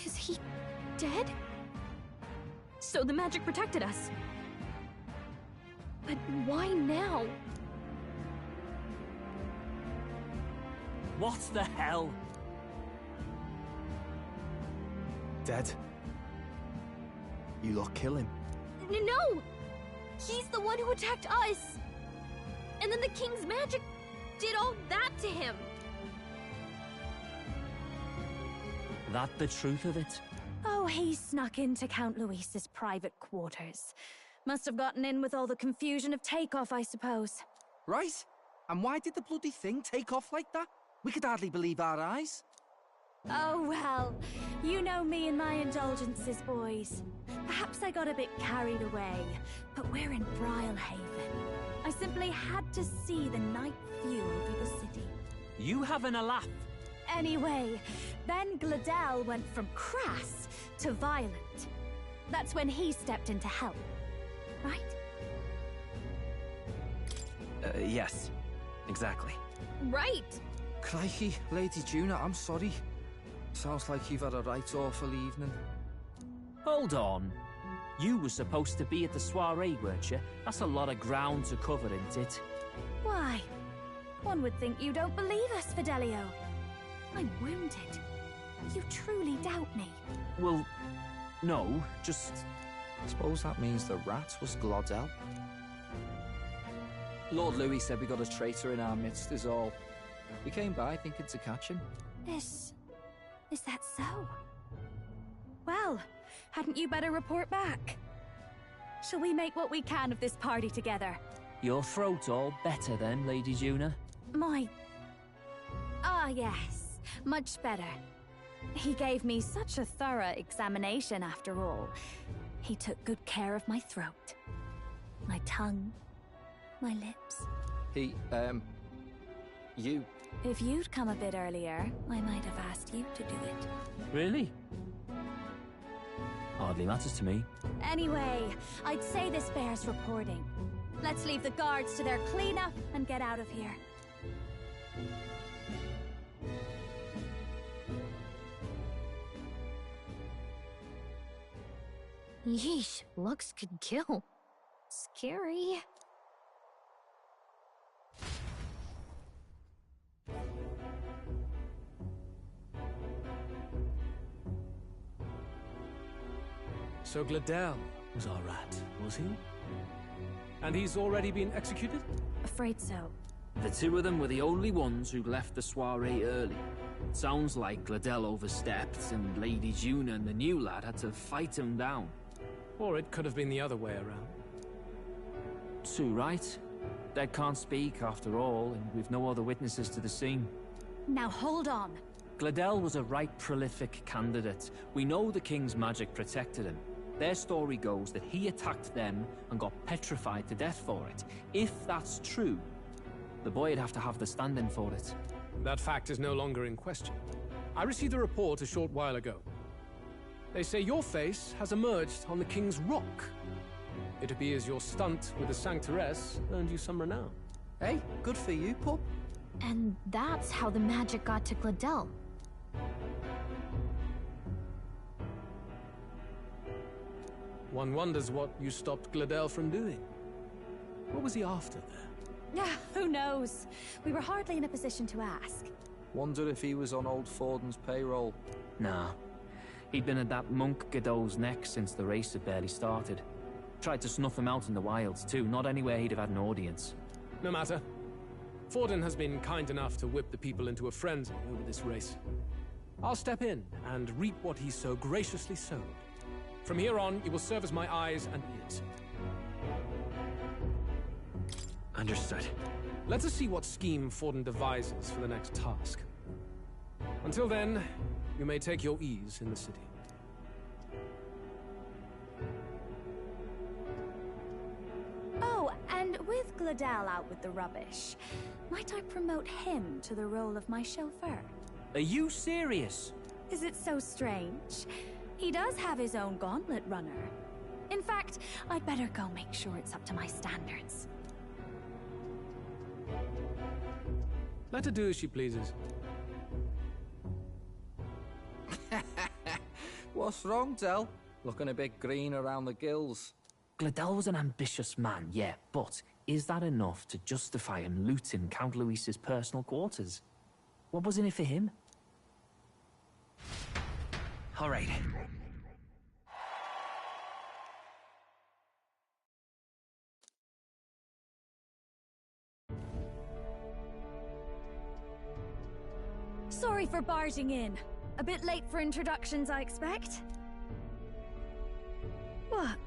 Is he dead? So the magic protected us. But why now? What the hell? Dead? You lot kill him? No! He's the one who attacked us! And then the king's magic did all that to him! That the truth of it? Oh, he snuck into Count Luis's private quarters. Must have gotten in with all the confusion of takeoff, I suppose. Right? And why did the bloody thing take off like that? We could hardly believe our eyes. Oh, well, you know me and my indulgences, boys. Perhaps I got a bit carried away, but we're in Brilehaven. I simply had to see the night view over the city. You having a laugh? Anyway, then Gladel went from crass to violent. That's when he stepped in to help, right? Yes. Exactly. Right! Crikey, Lady Juna, I'm sorry. Sounds like you've had a right awful evening. Hold on. You were supposed to be at the soiree, weren't you? That's a lot of ground to cover, isn't it? Why? One would think you don't believe us, Fidelio. I'm wounded. You truly doubt me. Well, no, just... Suppose that means the rat was Glodell. Lord Louis said we got a traitor in our midst is all. We came by thinking to catch him. Is that so? Well, hadn't you better report back? Shall we make what we can of this party together? Your throat all better then, Lady Juna? Yes, much better. He gave me such a thorough examination after all. He took good care of my throat, my tongue, my lips. You... If you'd come a bit earlier, I might have asked you to do it. Really? Hardly matters to me. Anyway, I'd say this bears reporting. Let's leave the guards to their cleanup and get out of here. Yeesh, looks could kill. Scary. So Gladel was our rat, was he? And he's already been executed? Afraid so. The two of them were the only ones who left the soiree early. Sounds like Gladel overstepped, and Lady Juna and the new lad had to fight him down. Or it could have been the other way around. Too right. Dead can't speak, after all, and we've no other witnesses to the scene. Now hold on. Gladel was a right prolific candidate. We know the king's magic protected him. Their story goes that he attacked them and got petrified to death for it. If that's true, the boy'd have to have the stand-in for it. That fact is no longer in question. I received a report a short while ago. They say your face has emerged on the King's Rock. It appears your stunt with the Sanctoress earned you some renown. Hey, good for you, pup. And that's how the magic got to Gladel. One wonders what you stopped Gladel from doing. What was he after there? Who knows? We were hardly in a position to ask. Wonder if he was on old Forden's payroll. Nah. He'd been at that monk Godot's neck since the race had barely started. Tried to snuff him out in the wilds too, not anywhere he'd have had an audience. No matter. Forden has been kind enough to whip the people into a frenzy over this race. I'll step in and reap what he so graciously sowed. From here on, you will serve as my eyes and ears. Understood. Let us see what scheme Forden devises for the next task. Until then, you may take your ease in the city. Oh, and with Gladel out with the rubbish, might I promote him to the role of my chauffeur? Are you serious? Is it so strange? He does have his own gauntlet runner. In fact, I'd better go make sure it's up to my standards. Let her do as she pleases. What's wrong, Del? Looking a bit green around the gills. Gladel was an ambitious man, yeah, but is that enough to justify him looting Count Luis's personal quarters? What was in it for him? All right. Sorry for barging in. A bit late for introductions, I expect. What?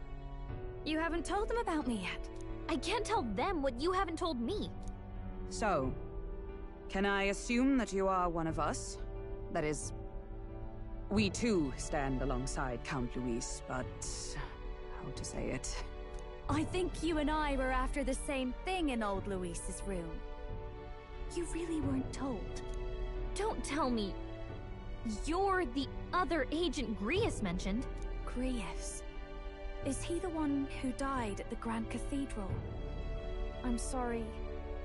You haven't told them about me yet? I can't tell them what you haven't told me. So, can I assume that you are one of us? That is, we too stand alongside Count Luis, but how to say it? I think you and I were after the same thing in old Luis's room. You really weren't told. Don't tell me you're the other agent Grius mentioned. Grius? Is he the one who died at the Grand Cathedral? I'm sorry.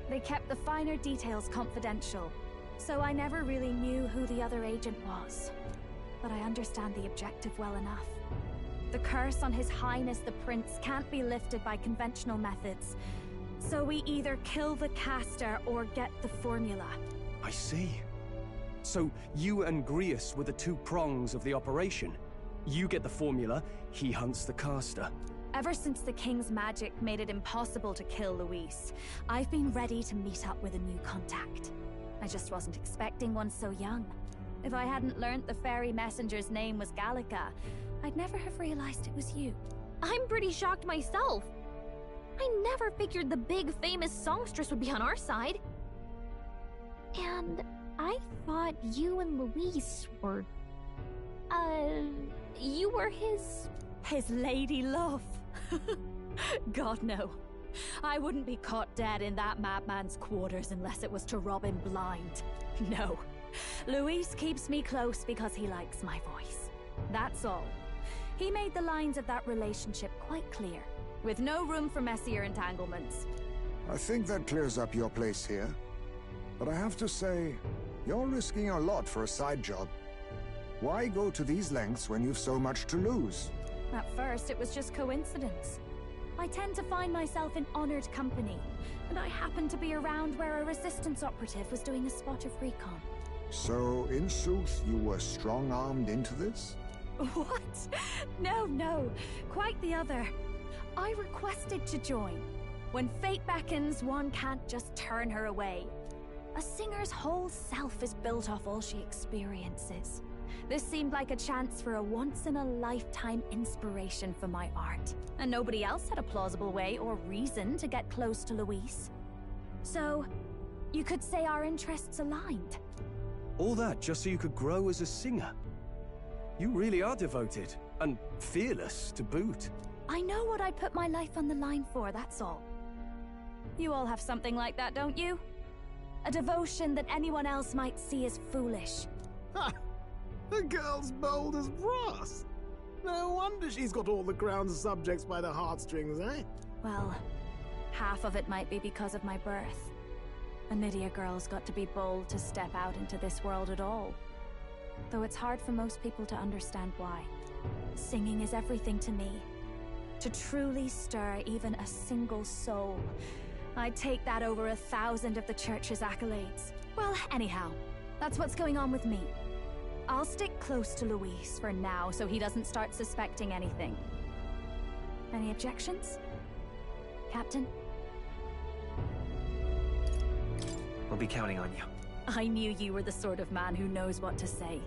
They kept the finer details confidential, so I never really knew who the other agent was. But I understand the objective well enough. The curse on His Highness the Prince can't be lifted by conventional methods, so we either kill the caster or get the formula. I see. So you and Grius were the two prongs of the operation. You get the formula, he hunts the caster. Ever since the King's magic made it impossible to kill Luis, I've been ready to meet up with a new contact. I just wasn't expecting one so young. If I hadn't learnt the fairy messenger's name was Gallica, I'd never have realized it was you. I'm pretty shocked myself. I never figured the big famous songstress would be on our side. And I thought you and Luis were... you were his lady love. God, no. I wouldn't be caught dead in that madman's quarters unless it was to rob him blind. No. Luis keeps me close because he likes my voice. That's all. He made the lines of that relationship quite clear, with no room for messier entanglements. I think that clears up your place here. But I have to say, you're risking a lot for a side job. Why go to these lengths when you've so much to lose? At first, it was just coincidence. I tend to find myself in honored company, and I happened to be around where a resistance operative was doing a spot of recon. So, in sooth, you were strong-armed into this? What? No. Quite the other. I requested to join. When fate beckons, one can't just turn her away. A singer's whole self is built off all she experiences. This seemed like a chance for a once-in-a-lifetime inspiration for my art. And nobody else had a plausible way or reason to get close to Luis. So, you could say our interests aligned. All that just so you could grow as a singer. You really are devoted, and fearless to boot. I know what I'd put my life on the line for, that's all. You all have something like that, don't you? A devotion that anyone else might see as foolish. Ha! The girl's bold as brass. No wonder she's got all the crown's subjects by the heartstrings, eh? Well, half of it might be because of my birth. A Nydia girl's got to be bold to step out into this world at all. Though it's hard for most people to understand why. Singing is everything to me. To truly stir even a single soul, I'd take that over 1,000 of the church's accolades. Well, anyhow, that's what's going on with me. I'll stick close to Luis for now so he doesn't start suspecting anything. Any objections? Captain? We'll be counting on you. I knew you were the sort of man who knows what to say.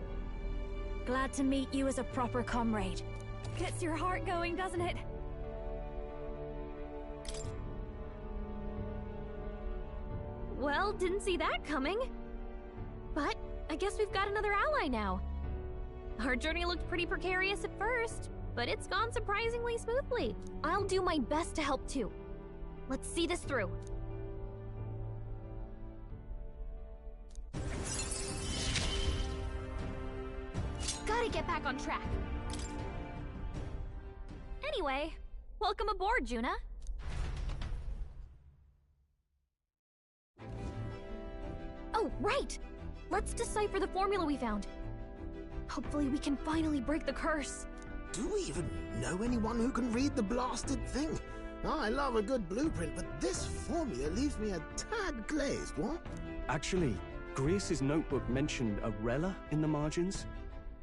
Glad to meet you as a proper comrade. Gets your heart going, doesn't it? Well, didn't see that coming. But I guess we've got another ally now. Our journey looked pretty precarious at first, but it's gone surprisingly smoothly. I'll do my best to help too. Let's see this through. Gotta get back on track. Anyway, welcome aboard, Juna. Oh, right! Let's decipher the formula we found. Hopefully we can finally break the curse. Do we even know anyone who can read the blasted thing? I love a good blueprint, but this formula leaves me a tad glazed, what? Actually, Grius's notebook mentioned a Rella in the margins.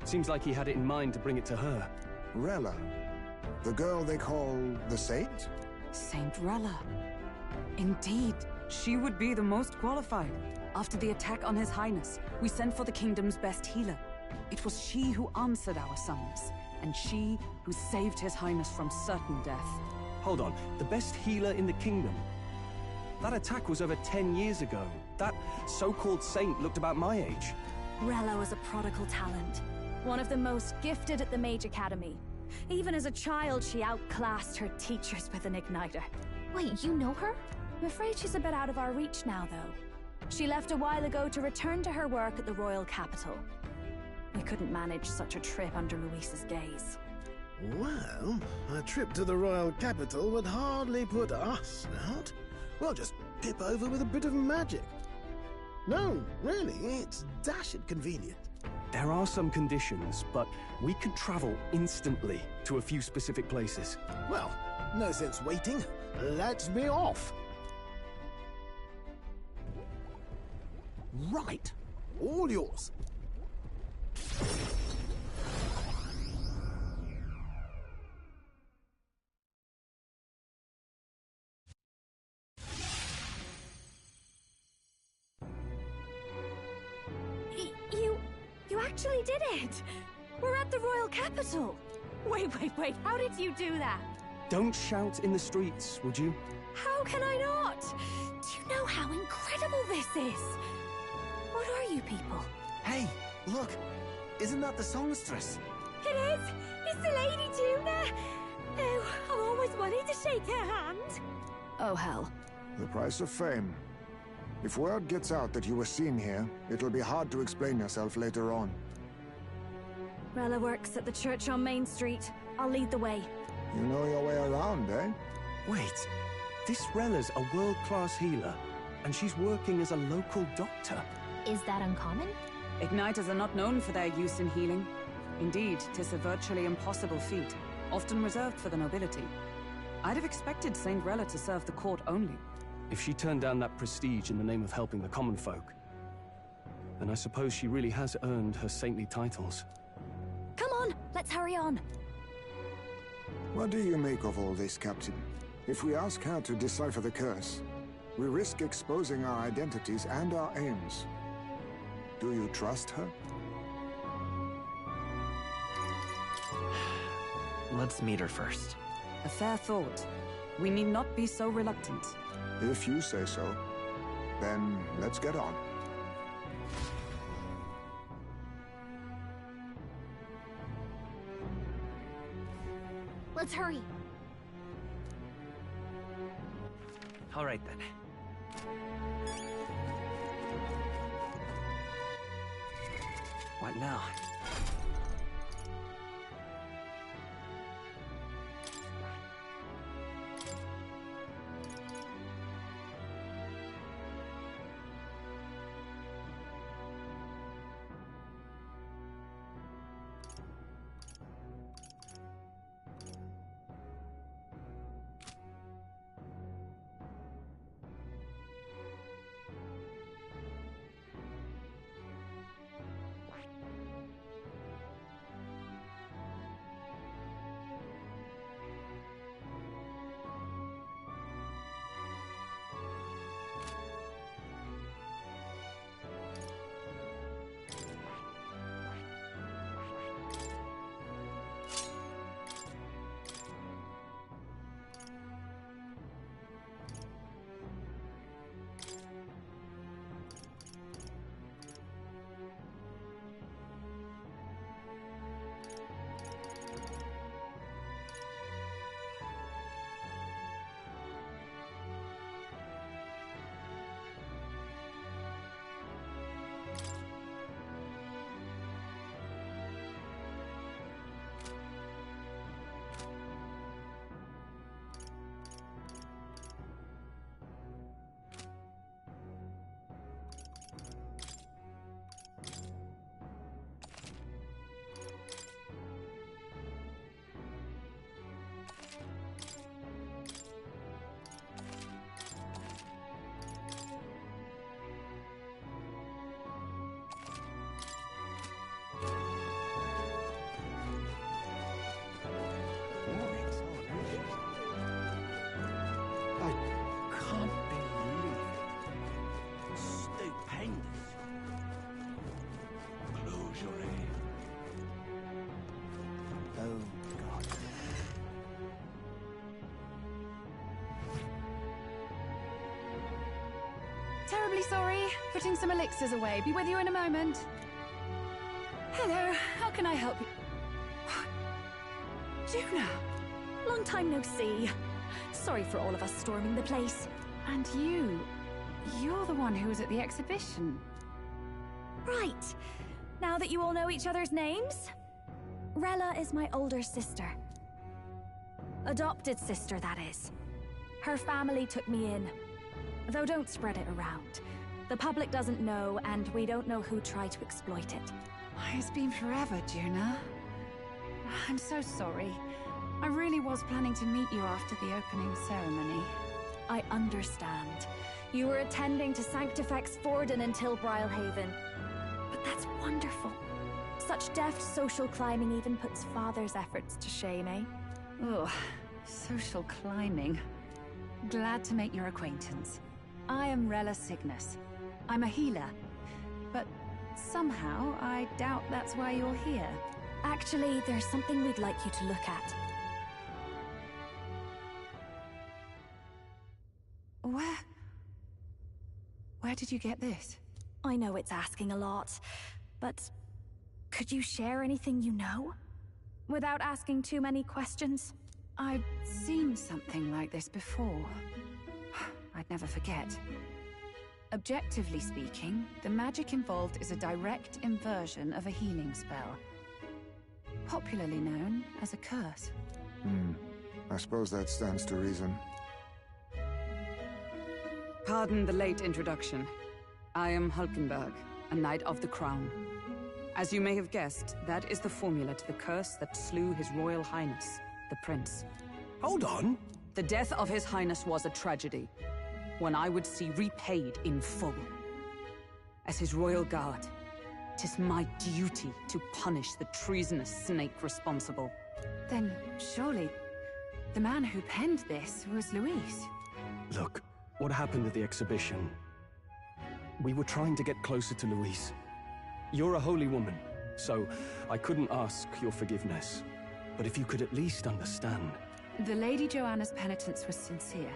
Seems like he had it in mind to bring it to her. Rella? The girl they call the Saint? Saint Rella. Indeed, she would be the most qualified. After the attack on His Highness, we sent for the kingdom's best healer. It was she who answered our summons, and she who saved His Highness from certain death. Hold on, the best healer in the kingdom? That attack was over 10 years ago. That so-called saint looked about my age. Rella was a prodigal talent. One of the most gifted at the Mage Academy. Even as a child, she outclassed her teachers with an igniter. Wait, you know her? I'm afraid she's a bit out of our reach now, though. She left a while ago to return to her work at the royal capital. We couldn't manage such a trip under Luis's gaze. Well, a trip to the royal capital would hardly put us out. We'll just pip over with a bit of magic. No, really, it's dashed convenient. There are some conditions, but we could travel instantly to a few specific places. Well, no sense waiting. Let's be off. Right. All yours. You actually did it! We're at the royal capital! Wait, how did you do that? Don't shout in the streets, would you? How can I not? Do you know how incredible this is? What are you people? Hey, look! Isn't that the songstress? It is! It's the Lady Juna! Oh, I've always wanted to shake her hand! Oh, hell. The price of fame. If word gets out that you were seen here, it'll be hard to explain yourself later on. Rella works at the church on Main Street. I'll lead the way. You know your way around, eh? Wait, this Rella's a world-class healer, and she's working as a local doctor. Is that uncommon? Igniters are not known for their use in healing. Indeed, 'tis a virtually impossible feat, often reserved for the nobility. I'd have expected Saint Rella to serve the court only. If she turned down that prestige in the name of helping the common folk, then I suppose she really has earned her saintly titles. Come on, let's hurry on. What do you make of all this, Captain? If we ask her to decipher the curse, we risk exposing our identities and our aims. Do you trust her? Let's meet her first. A fair thought. We need not be so reluctant. If you say so, then let's get on. Let's hurry. All right, then. What now? Really sorry. Putting some elixirs away. Be with you in a moment. Hello, how can I help you? Juna! Long time no see. Sorry for all of us storming the place. And you're the one who was at the exhibition. Right. Now that you all know each other's names, Rella is my older sister. Adopted sister, that is. Her family took me in. Though don't spread it around. The public doesn't know, and we don't know who tried to exploit it. It's been forever, Juna. I'm so sorry. I really was planning to meet you after the opening ceremony. I understand. You were attending to Sanctifex Forden until Brilhaven. But that's wonderful. Such deft social climbing even puts Father's efforts to shame, eh? Ugh, social climbing. Glad to make your acquaintance. I am Rella Cygnus. I'm a healer. But somehow, I doubt that's why you're here. Actually, there's something we'd like you to look at. Where did you get this? I know it's asking a lot, but could you share anything you know? Without asking too many questions? I've seen something like this before. I'd never forget. Objectively speaking, the magic involved is a direct inversion of a healing spell. Popularly known as a curse. I suppose that stands to reason. Pardon the late introduction. I am Hulkenberg, a Knight of the Crown. As you may have guessed, that is the formula to the curse that slew His Royal Highness, the Prince. Hold on! The death of His Highness was a tragedy, one I would see repaid in full. As His Royal Guard, 'tis my duty to punish the treasonous snake responsible. Then, surely, the man who penned this was Luis. Look, what happened at the exhibition? We were trying to get closer to Luis. You're a holy woman, so I couldn't ask your forgiveness. But if you could at least understand... The Lady Joanna's penitence was sincere.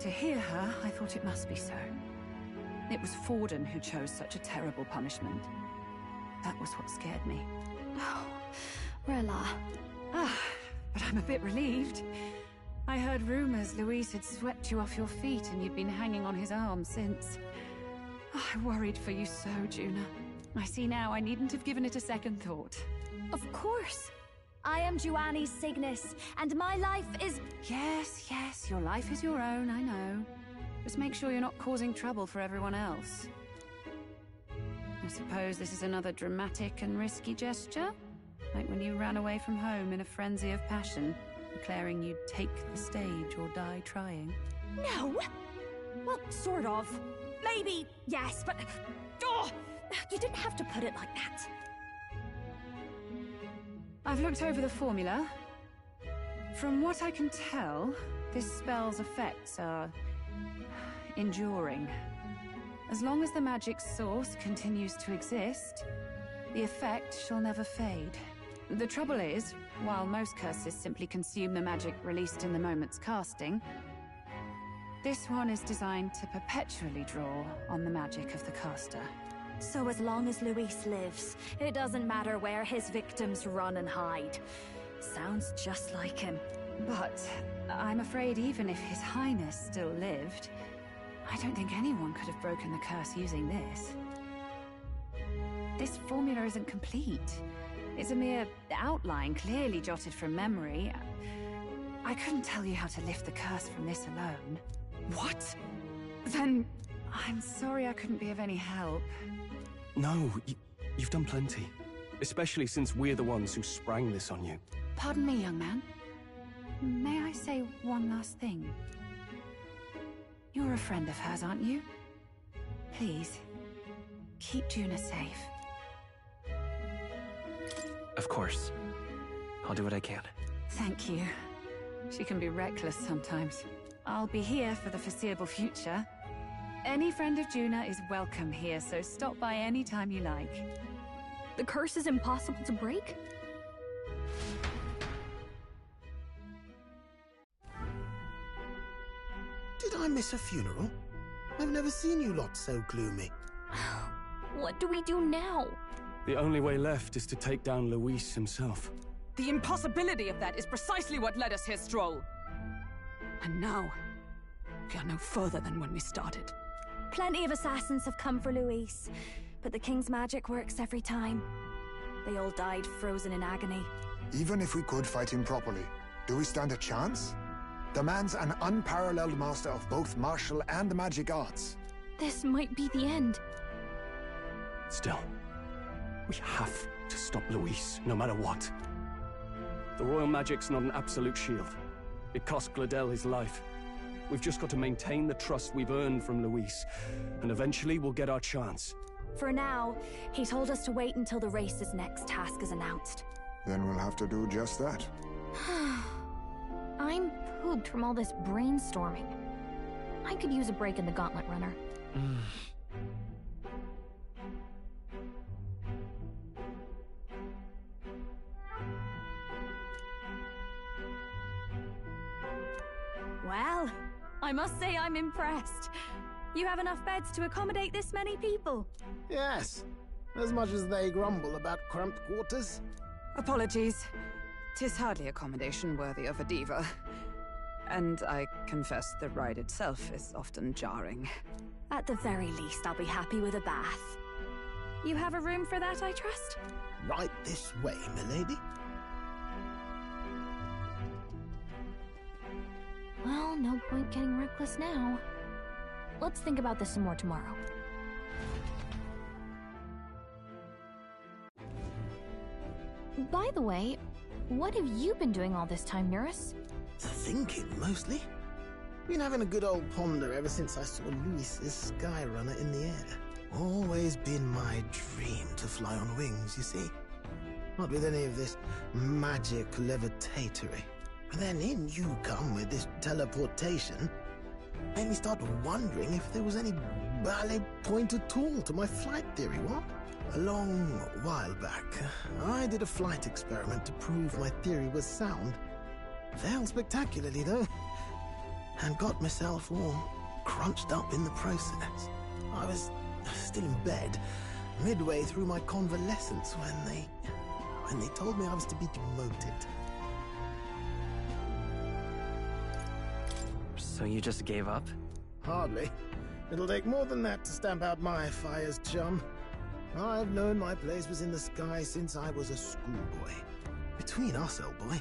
To hear her, I thought it must be so. It was Forden who chose such a terrible punishment. That was what scared me. Oh, Rella. But I'm a bit relieved. I heard rumors Luis had swept you off your feet and you'd been hanging on his arm since. I worried for you so, Juna. I see now I needn't have given it a second thought. Of course. I am Juani Cygnus, and my life is... Yes, your life is your own, I know. Just make sure you're not causing trouble for everyone else. I suppose this is another dramatic and risky gesture? Like when you ran away from home in a frenzy of passion, declaring you'd take the stage or die trying. No! Well, sort of. Maybe, yes, but... Oh, you didn't have to put it like that. I've looked over the formula. From what I can tell, this spell's effects are... enduring. As long as the magic's source continues to exist, the effect shall never fade. The trouble is, while most curses simply consume the magic released in the moment's casting, this one is designed to perpetually draw on the magic of the caster. So as long as Luis lives, it doesn't matter where his victims run and hide. Sounds just like him. But I'm afraid even if His Highness still lived, I don't think anyone could have broken the curse using this. This formula isn't complete. It's a mere outline, clearly jotted from memory. I couldn't tell you how to lift the curse from this alone. What? Then I'm sorry I couldn't be of any help. No, you've done plenty. Especially since we're the ones who sprang this on you. Pardon me, young man. May I say one last thing? You're a friend of hers, aren't you? Please, keep Juna safe. Of course. I'll do what I can. Thank you. She can be reckless sometimes. I'll be here for the foreseeable future. Any friend of Juna is welcome here, so stop by any time you like. The curse is impossible to break? Did I miss a funeral? I've never seen you lot so gloomy. What do we do now? The only way left is to take down Luis himself. The impossibility of that is precisely what led us here, Stroll. And now, we are no further than when we started. Plenty of assassins have come for Luis, but the King's magic works every time. They all died frozen in agony. Even if we could fight him properly, do we stand a chance? The man's an unparalleled master of both martial and magic arts. This might be the end. Still, we have to stop Luis, no matter what. The royal magic's not an absolute shield. It cost Gladel his life. We've just got to maintain the trust we've earned from Luis, and eventually we'll get our chance. For now, he told us to wait until the race's next task is announced. Then we'll have to do just that. I'm pooped from all this brainstorming. I could use a break in the Gauntlet Runner. Well, I must say I'm impressed. You have enough beds to accommodate this many people? Yes, as much as they grumble about cramped quarters. Apologies. 'Tis hardly accommodation worthy of a diva. And I confess the ride itself is often jarring. At the very least, I'll be happy with a bath. You have a room for that, I trust? Right this way, milady. Well, no point getting reckless now. Let's think about this some more tomorrow. By the way, what have you been doing all this time, Eurus? Thinking, mostly. Been having a good old ponder ever since I saw Luis's Skyrunner in the air. Always been my dream to fly on wings, you see. Not with any of this magic levitatory. But then in you come with this teleportation. Made me start wondering if there was any ballet point at all to my flight theory, what? A long while back, I did a flight experiment to prove my theory was sound. Failed spectacularly, though, and got myself all crunched up in the process. I was still in bed, midway through my convalescence, when they told me I was to be demoted. So you just gave up? Hardly. It'll take more than that to stamp out my fires, chum. I've known my place was in the sky since I was a schoolboy. Between us, old boy,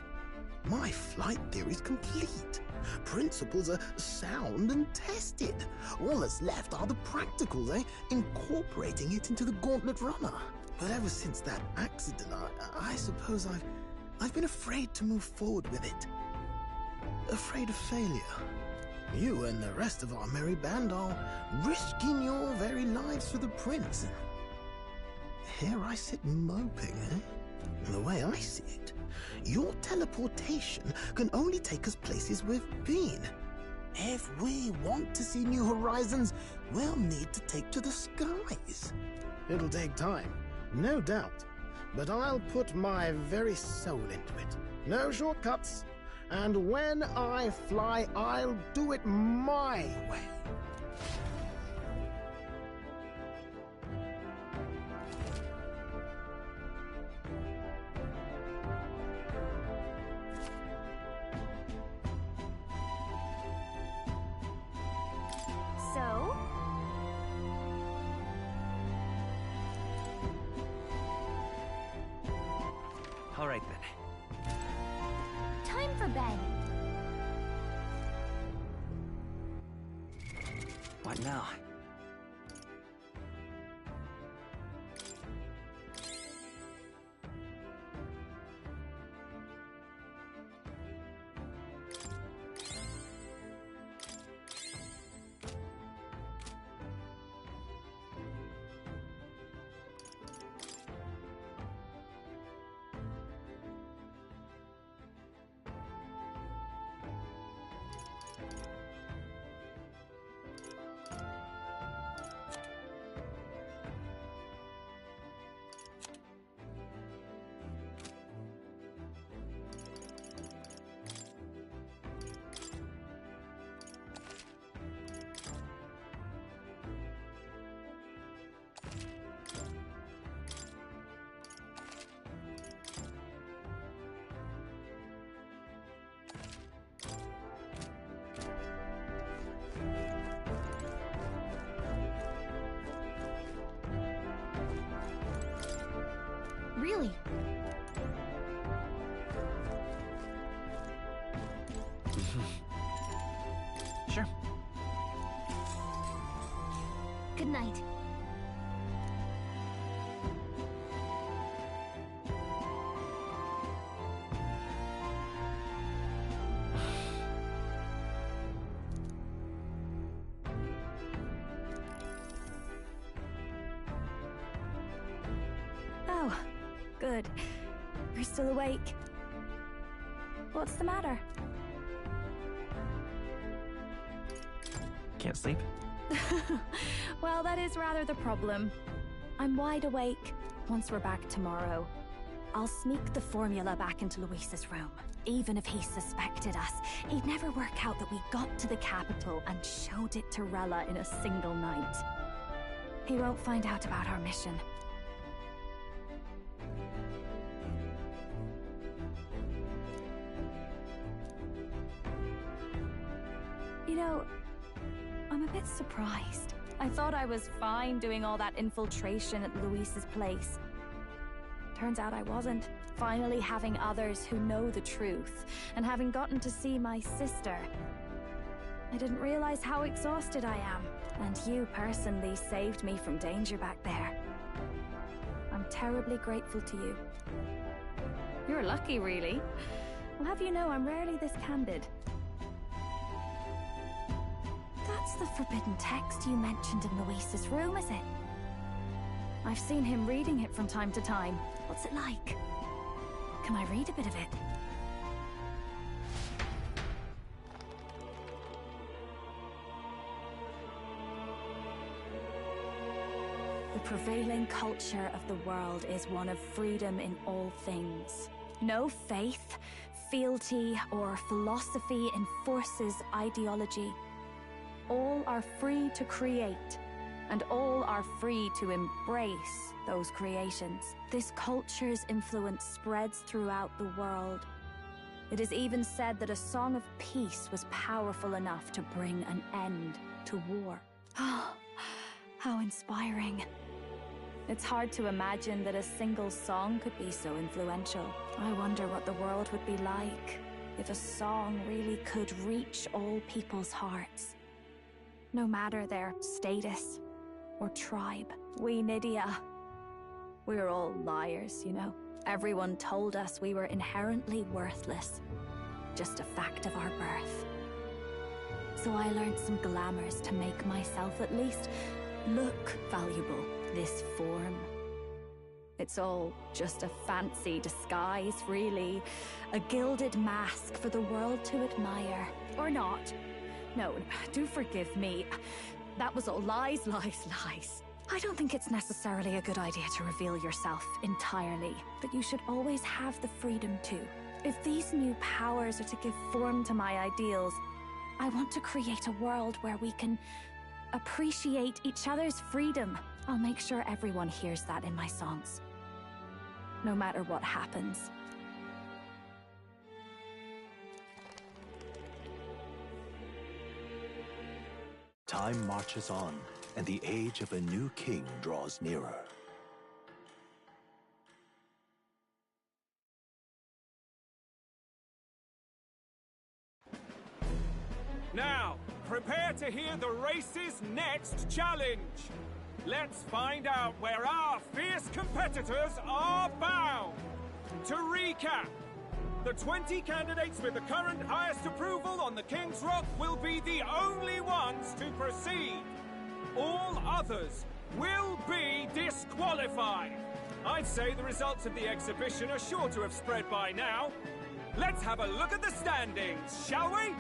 my flight theory's complete. Principles are sound and tested. All that's left are the practicals, eh? Incorporating it into the Gauntlet Runner. But ever since that accident, I suppose I've been afraid to move forward with it. Afraid of failure. You and the rest of our merry band are risking your very lives for the prince. Here I sit moping, eh? The way I see it, your teleportation can only take us places we've been. If we want to see new horizons, we'll need to take to the skies. It'll take time, no doubt, but I'll put my very soul into it. No shortcuts. And when I fly, I'll do it my way. So? All right, then. Time for bed. What now? really. Sure. Good night. Oh, good. You're still awake. What's the matter? Can't sleep? Well, that is rather the problem. I'm wide awake. Once we're back tomorrow, I'll sneak the formula back into Luis's room. Even if he suspected us, he'd never work out that we got to the capital and showed it to Rella in a single night. He won't find out about our mission. You know, I'm a bit surprised. I thought I was fine doing all that infiltration at Luis's place. Turns out I wasn't. Finally having others who know the truth, and having gotten to see my sister. I didn't realize how exhausted I am, and you personally saved me from danger back there. I'm terribly grateful to you. You're lucky, really. I'll have you know I'm rarely this candid. That's the forbidden text you mentioned in Luis's room, is it? I've seen him reading it from time to time. What's it like? Can I read a bit of it? The prevailing culture of the world is one of freedom in all things. No faith, fealty, or philosophy enforces ideology. All are free to create, and all are free to embrace those creations. This culture's influence spreads throughout the world. It is even said that a song of peace was powerful enough to bring an end to war. Oh, how inspiring. It's hard to imagine that a single song could be so influential. I wonder what the world would be like if a song really could reach all people's hearts. No matter their status or tribe. We Nydia, we're all liars, you know. Everyone told us we were inherently worthless. Just a fact of our birth. So I learned some glamours to make myself at least look valuable. This form. It's all just a fancy disguise, really. A gilded mask for the world to admire. Or not. No, do forgive me. That was all lies, lies, lies. I don't think it's necessarily a good idea to reveal yourself entirely, but you should always have the freedom to. If these new powers are to give form to my ideals, I want to create a world where we can appreciate each other's freedom. I'll make sure everyone hears that in my songs. No matter what happens. Time marches on, and the age of a new king draws nearer. Now, prepare to hear the race's next challenge. Let's find out where our fierce competitors are bound. To recap, the 20 candidates with the current highest approval on the King's Rock will be the only ones to proceed. All others will be disqualified. I'd say the results of the exhibition are sure to have spread by now. Let's have a look at the standings, shall we?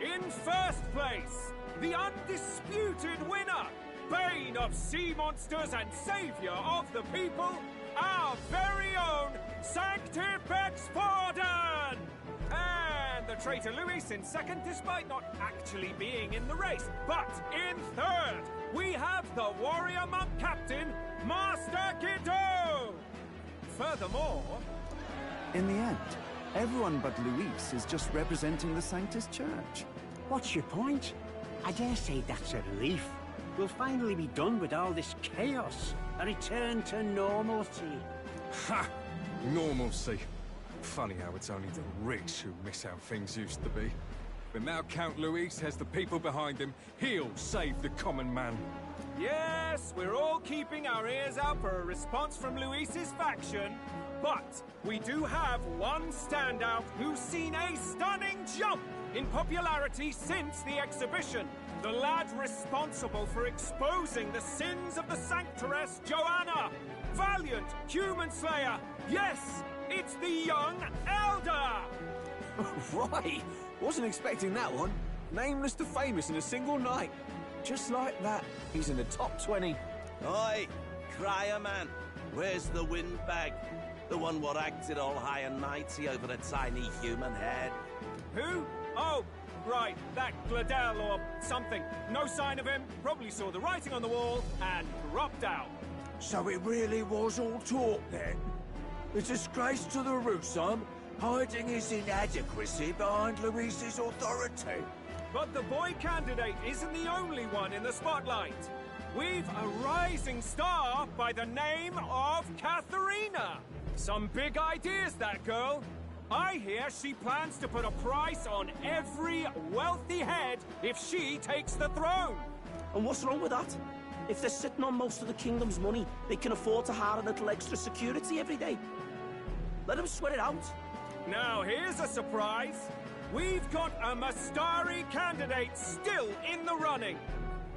In first place, the undisputed winner, bane of sea monsters and savior of the people, our very own Sanctifex Forden! And the traitor Luis in second, despite not actually being in the race. But in third, we have the warrior monk captain, Master Guido! Furthermore... In the end, everyone but Luis is just representing the Sanctus Church. What's your point? I dare say that's a relief. We'll finally be done with all this chaos. A return to normalcy. Ha! Normalcy. Funny how it's only the rich who miss how things used to be. But now Count Luis has the people behind him. He'll save the common man. Yes, we're all keeping our ears out for a response from Luis's faction. But we do have one standout who's seen a stunning jump in popularity since the exhibition. The lad responsible for exposing the sins of the Sanctress Joanna. Valiant human slayer. Yes, it's the young Elder. Right. Wasn't expecting that one. Nameless to famous in a single night. Just like that, he's in the top 20. Oi, crier man. Where's the windbag? The one what acted all high and mighty over a tiny human head. Who? Oh, right, that Gladell or something. No sign of him, probably saw the writing on the wall and dropped out. So it really was all talk then? A disgrace to the Rusum, hiding his inadequacy behind Luis's authority. But the boy candidate isn't the only one in the spotlight. We've a rising star by the name of Katharina. Some big ideas, that girl. I hear she plans to put a price on every wealthy head if she takes the throne. And what's wrong with that? If they're sitting on most of the kingdom's money, they can afford to hire a little extra security every day. Let them sweat it out. Now, here's a surprise. We've got a Mastari candidate still in the running.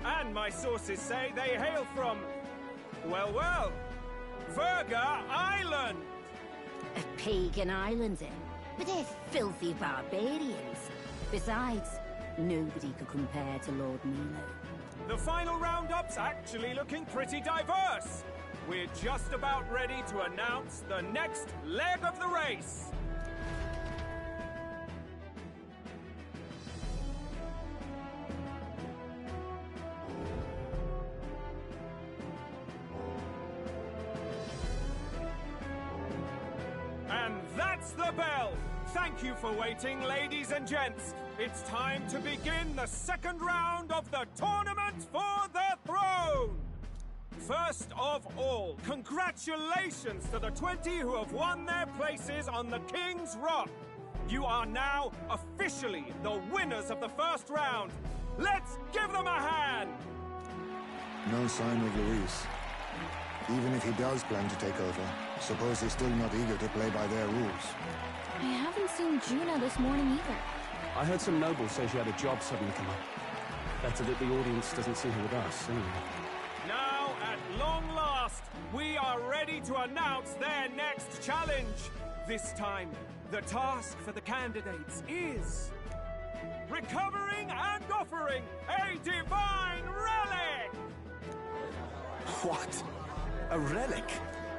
And my sources say they hail from, well, Verga Island. A pagan island, eh? But they're filthy barbarians. Besides, nobody could compare to Lord Milo. The final roundup's actually looking pretty diverse. We're just about ready to announce the next leg of the race. And that's the bell! Thank you for waiting, ladies and gents. It's time to begin the second round of the tournament for the throne! First of all, congratulations to the 20 who have won their places on the King's Rock. You are now officially the winners of the first round. Let's give them a hand! No sign of Luis. Even if he does plan to take over, suppose he's still not eager to play by their rules. I haven't seen Juna this morning either. I heard some nobles say she had a job suddenly come up. Better that the audience doesn't see her with us, anyway. Now, at long last, we are ready to announce their next challenge. This time, the task for the candidates is recovering and offering a divine relic! What? A relic?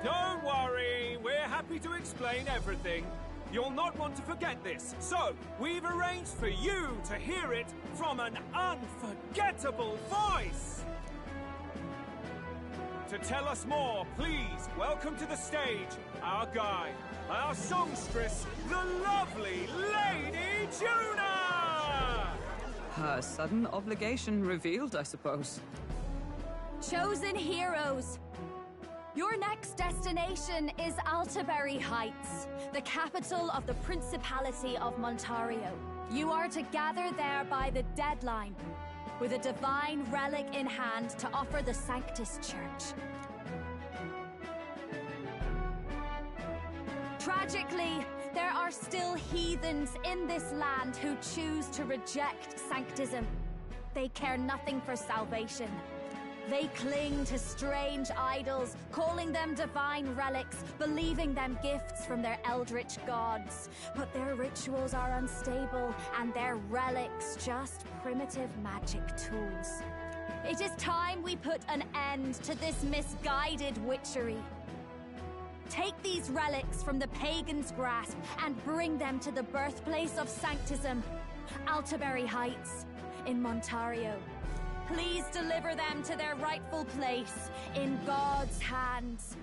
Don't worry, we're happy to explain everything. You'll not want to forget this, so we've arranged for you to hear it from an unforgettable voice. To tell us more, please welcome to the stage our guide, our songstress, the lovely Lady Juna! Her sudden obligation revealed, I suppose. Chosen heroes! Your next destination is Altaberry Heights, the capital of the Principality of Montario. You are to gather there by the deadline, with a divine relic in hand to offer the Sanctus Church. Tragically, there are still heathens in this land who choose to reject Sanctism. They care nothing for salvation. They cling to strange idols, calling them divine relics, believing them gifts from their eldritch gods. But their rituals are unstable, and their relics just primitive magic tools. It is time we put an end to this misguided witchery. Take these relics from the pagan's grasp and bring them to the birthplace of Sanctism, Altaberry Heights, in Montario. Please deliver them to their rightful place in God's hands.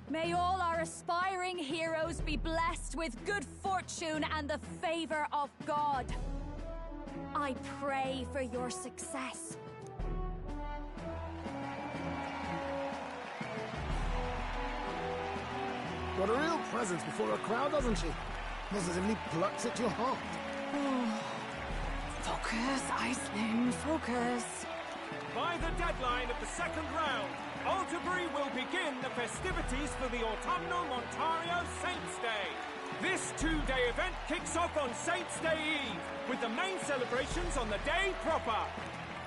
May all our aspiring heroes be blessed with good fortune and the favor of God. I pray for your success. Got a real presence before a crowd, doesn't she? Positively plucks at your heart. Oh. Focus, Iceland, focus. By the deadline of the second round, Alderbury will begin the festivities for the autumnal Montario Saints' Day. This two-day event kicks off on Saints' Day Eve, with the main celebrations on the day proper.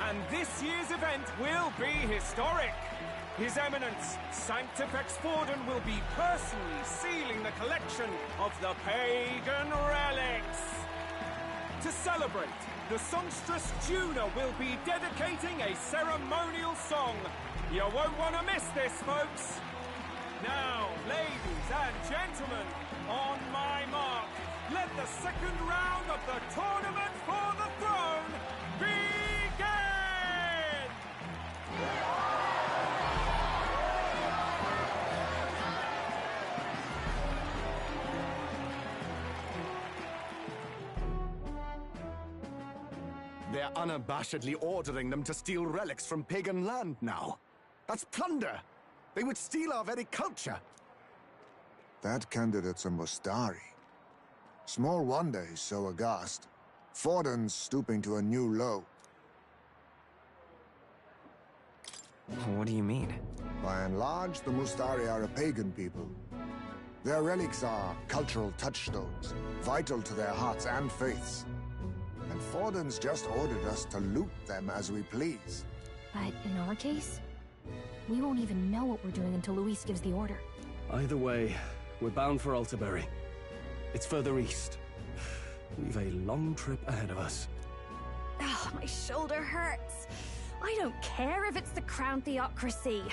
And this year's event will be historic. His Eminence, Sanctifex Forden, will be personally sealing the collection of the pagan relics. To celebrate, the songstress Juna will be dedicating a ceremonial song. You won't want to miss this, folks. Now, ladies and gentlemen, on my mark, let the second round of the Tournament for the Throne begin! They're unabashedly ordering them to steal relics from pagan land now. That's plunder! They would steal our very culture! That candidate's a Mustari. Small wonder he's so aghast. Forden's stooping to a new low. What do you mean? By and large, the Mustari are a pagan people. Their relics are cultural touchstones, vital to their hearts and faiths. And Forden's just ordered us to loot them as we please. But in our case, we won't even know what we're doing until Luis gives the order. Either way, we're bound for Alderbury. It's further east. We've a long trip ahead of us. Oh, my shoulder hurts. I don't care if it's the Crown Theocracy.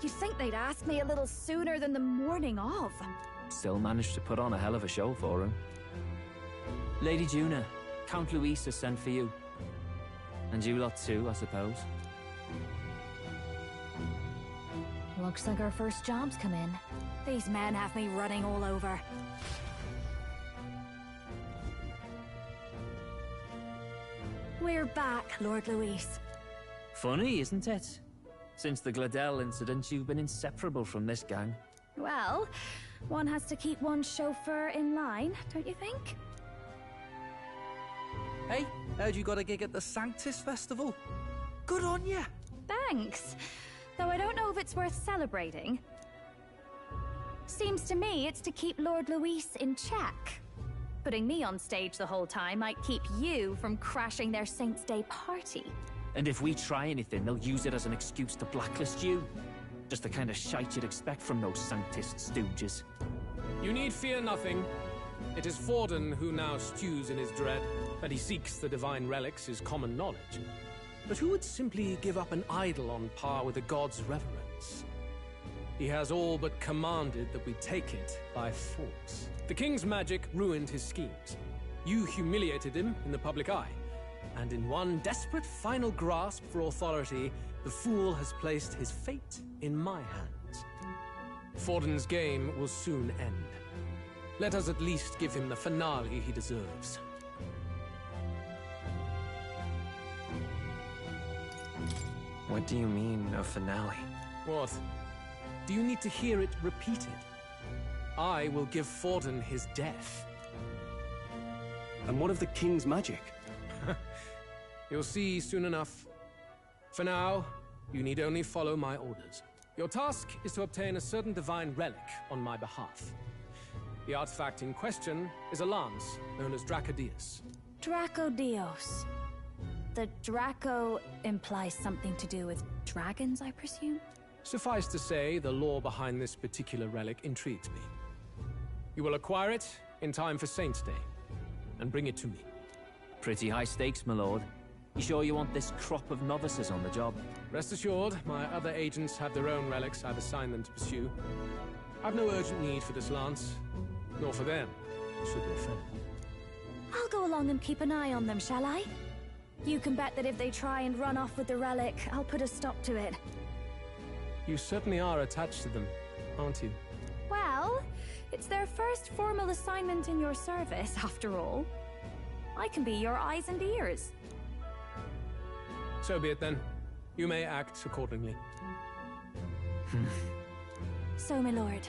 You'd think they'd ask me a little sooner than the morning of. Still managed to put on a hell of a show for him. Lady Juna, Count Luis has sent for you. And you lot too, I suppose. Looks like our first job's come in. These men have me running all over. We're back, Lord Luis. Funny, isn't it? Since the Gladell incident, you've been inseparable from this gang. Well, one has to keep one's chauffeur in line, don't you think? Hey, heard you got a gig at the Sanctus Festival? Good on ya! Thanks. Though I don't know if it's worth celebrating. Seems to me it's to keep Lord Luis in check. Putting me on stage the whole time might keep you from crashing their Saints' Day party. And if we try anything, they'll use it as an excuse to blacklist you. Just the kind of shite you'd expect from those Sanctist stooges. You need fear nothing. It is Forden who now stews in his dread. That he seeks the divine relics is common knowledge. But who would simply give up an idol on par with the god's reverence? He has all but commanded that we take it by force. The king's magic ruined his schemes. You humiliated him in the public eye. And in one desperate final grasp for authority, the fool has placed his fate in my hands. Forden's game will soon end. Let us at least give him the finale he deserves. What do you mean, a finale? What? Do you need to hear it repeated? I will give Forden his death. And what of the king's magic? You'll see soon enough. For now, you need only follow my orders. Your task is to obtain a certain divine relic on my behalf. The artifact in question is a lance known as Dracodius. Dracodios. The Draco implies something to do with dragons, I presume? Suffice to say, the lore behind this particular relic intrigues me. You will acquire it in time for Saints' Day, and bring it to me. Pretty high stakes, my lord. You sure you want this crop of novices on the job? Rest assured, my other agents have their own relics I've assigned them to pursue. I've no urgent need for this lance, nor for them, should they fail. I'll go along and keep an eye on them, shall I? You can bet that if they try and run off with the relic, I'll put a stop to it. You certainly are attached to them, aren't you? Well, it's their first formal assignment in your service, after all. I can be your eyes and ears. So be it then. You may act accordingly. So, my lord,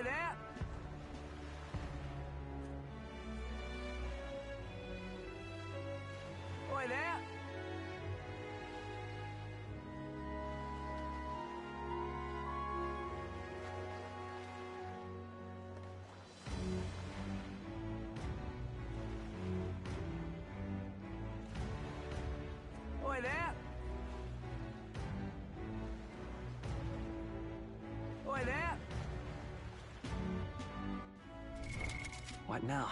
Oi there! Oi there! Oi there! Oi there! What now?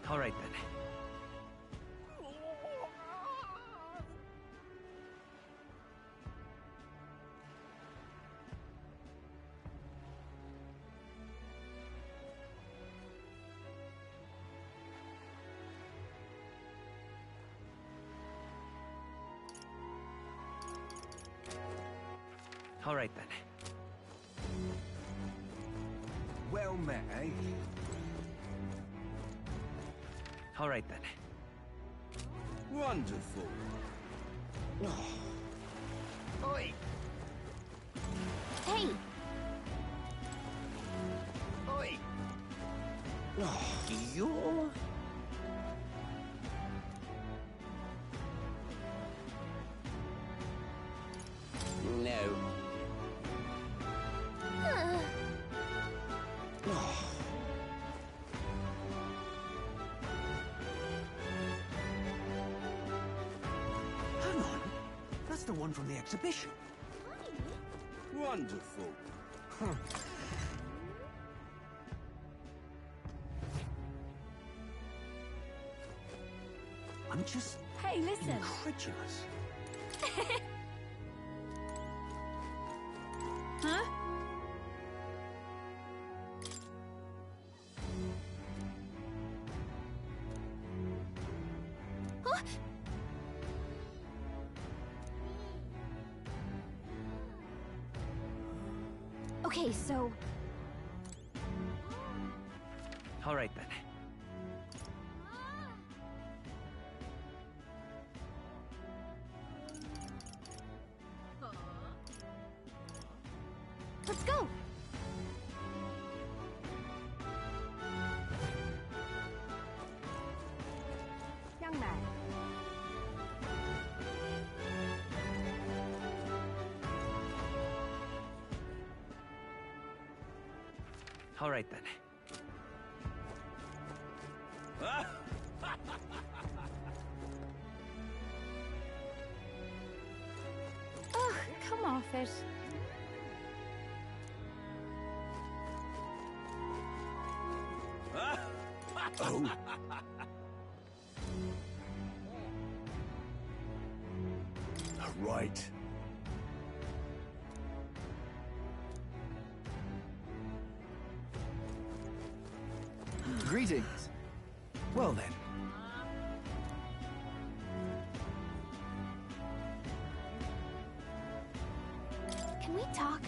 All right, then. All right, then. Well met, eh? All right, then. Wonderful. Oi! Hey! Oi! You're... No. Hang on. That's the one from the exhibition. Wonderful. I'm just Hey, listen. incredulous. Huh? Huh? Okay, so... All right, then. Let's go! Young man. All right, then. Ugh, come off it. Oh. Right. Greetings. Well then. Can we talk?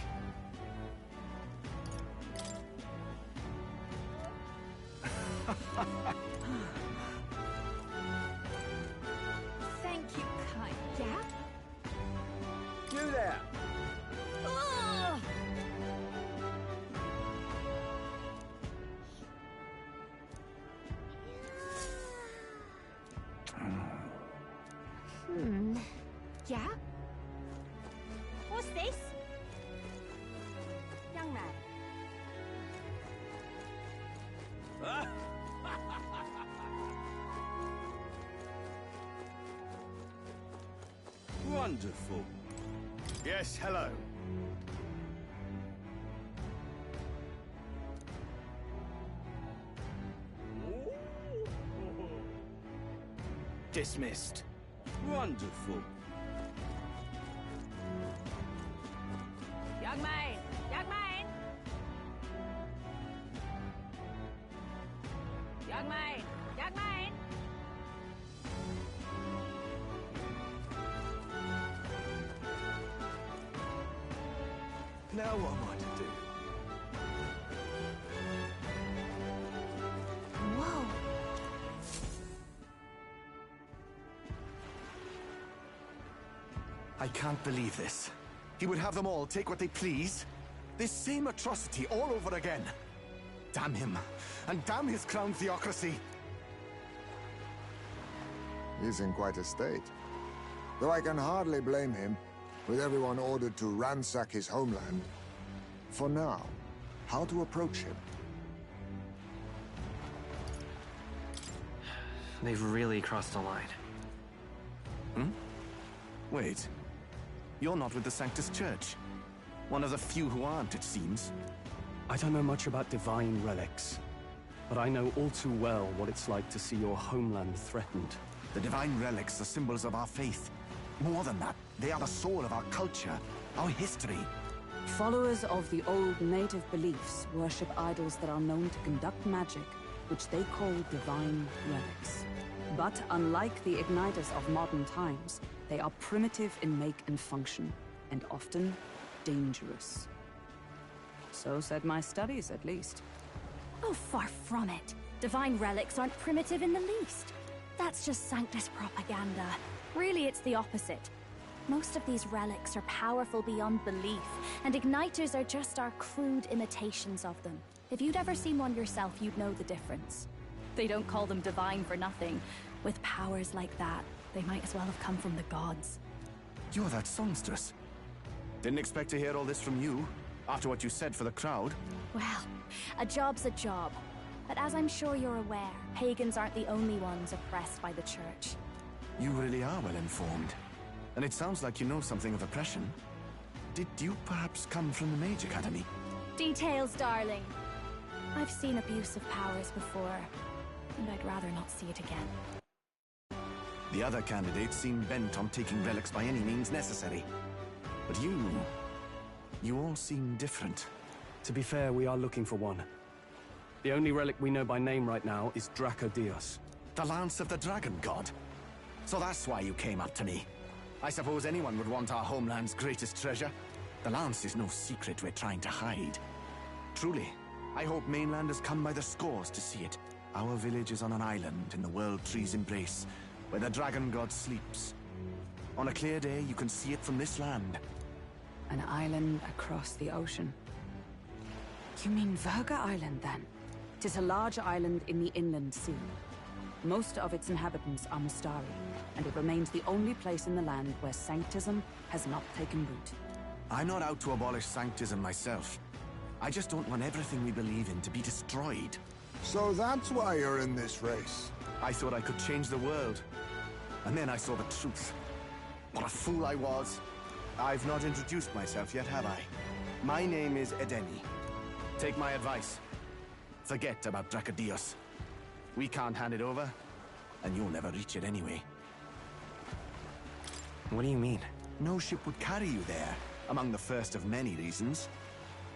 Thank you, kind. Yeah? You there. Ugh! Yeah? What's this? Young man. Wonderful. Yes, hello. Dismissed. Wonderful. Young man! Young man! Young man! Young man! Now what am I to do? Whoa. I can't believe this. He would have them all take what they please. This same atrocity all over again. Damn him. And damn his crown theocracy. He's in quite a state. Though I can hardly blame him, with everyone ordered to ransack his homeland. For now, how to approach him? They've really crossed the line. Hmm? Wait. You're not with the Sanctus Church. One of the few who aren't, it seems. I don't know much about divine relics. but I know all too well what it's like to see your homeland threatened. The divine relics are symbols of our faith. More than that, they are the soul of our culture, our history. Followers of the old native beliefs worship idols that are known to conduct magic, which they call divine relics. But unlike the igniters of modern times, they are primitive in make and function, and often dangerous. So said my studies, at least. Oh, far from it. Divine relics aren't primitive in the least. That's just Sanctus propaganda. Really, it's the opposite. Most of these relics are powerful beyond belief, and igniters are just our crude imitations of them. If you'd ever seen one yourself, you'd know the difference. They don't call them divine for nothing. With powers like that, they might as well have come from the gods. You're that songstress. Didn't expect to hear all this from you, after what you said for the crowd. Well, a job's a job. But as I'm sure you're aware, pagans aren't the only ones oppressed by the church. You really are well informed. And it sounds like you know something of oppression. Did you perhaps come from the Mage Academy? Details, darling. I've seen abuse of powers before, and I'd rather not see it again. The other candidates seem bent on taking relics by any means necessary. But you all seem different. To be fair, we are looking for one. The only relic we know by name right now is Dracodios. The Lance of the Dragon God? So that's why you came up to me. I suppose anyone would want our homeland's greatest treasure. The Lance is no secret we're trying to hide. Truly, I hope mainlanders come by the scores to see it. Our village is on an island in the World Tree's embrace, where the Dragon God sleeps. On a clear day, you can see it from this land. An island across the ocean. You mean Verga Island, then? 'Tis a large island in the inland sea. Most of its inhabitants are Mistari, and it remains the only place in the land where Sanctism has not taken root. I'm not out to abolish Sanctism myself. I just don't want everything we believe in to be destroyed. So that's why you're in this race. I thought I could change the world. And then I saw the truth. What a fool I was. I've not introduced myself yet, have I? My name is Edeni. Take my advice. Forget about Dracodios. We can't hand it over, and you'll never reach it anyway. What do you mean? No ship would carry you there, among the first of many reasons.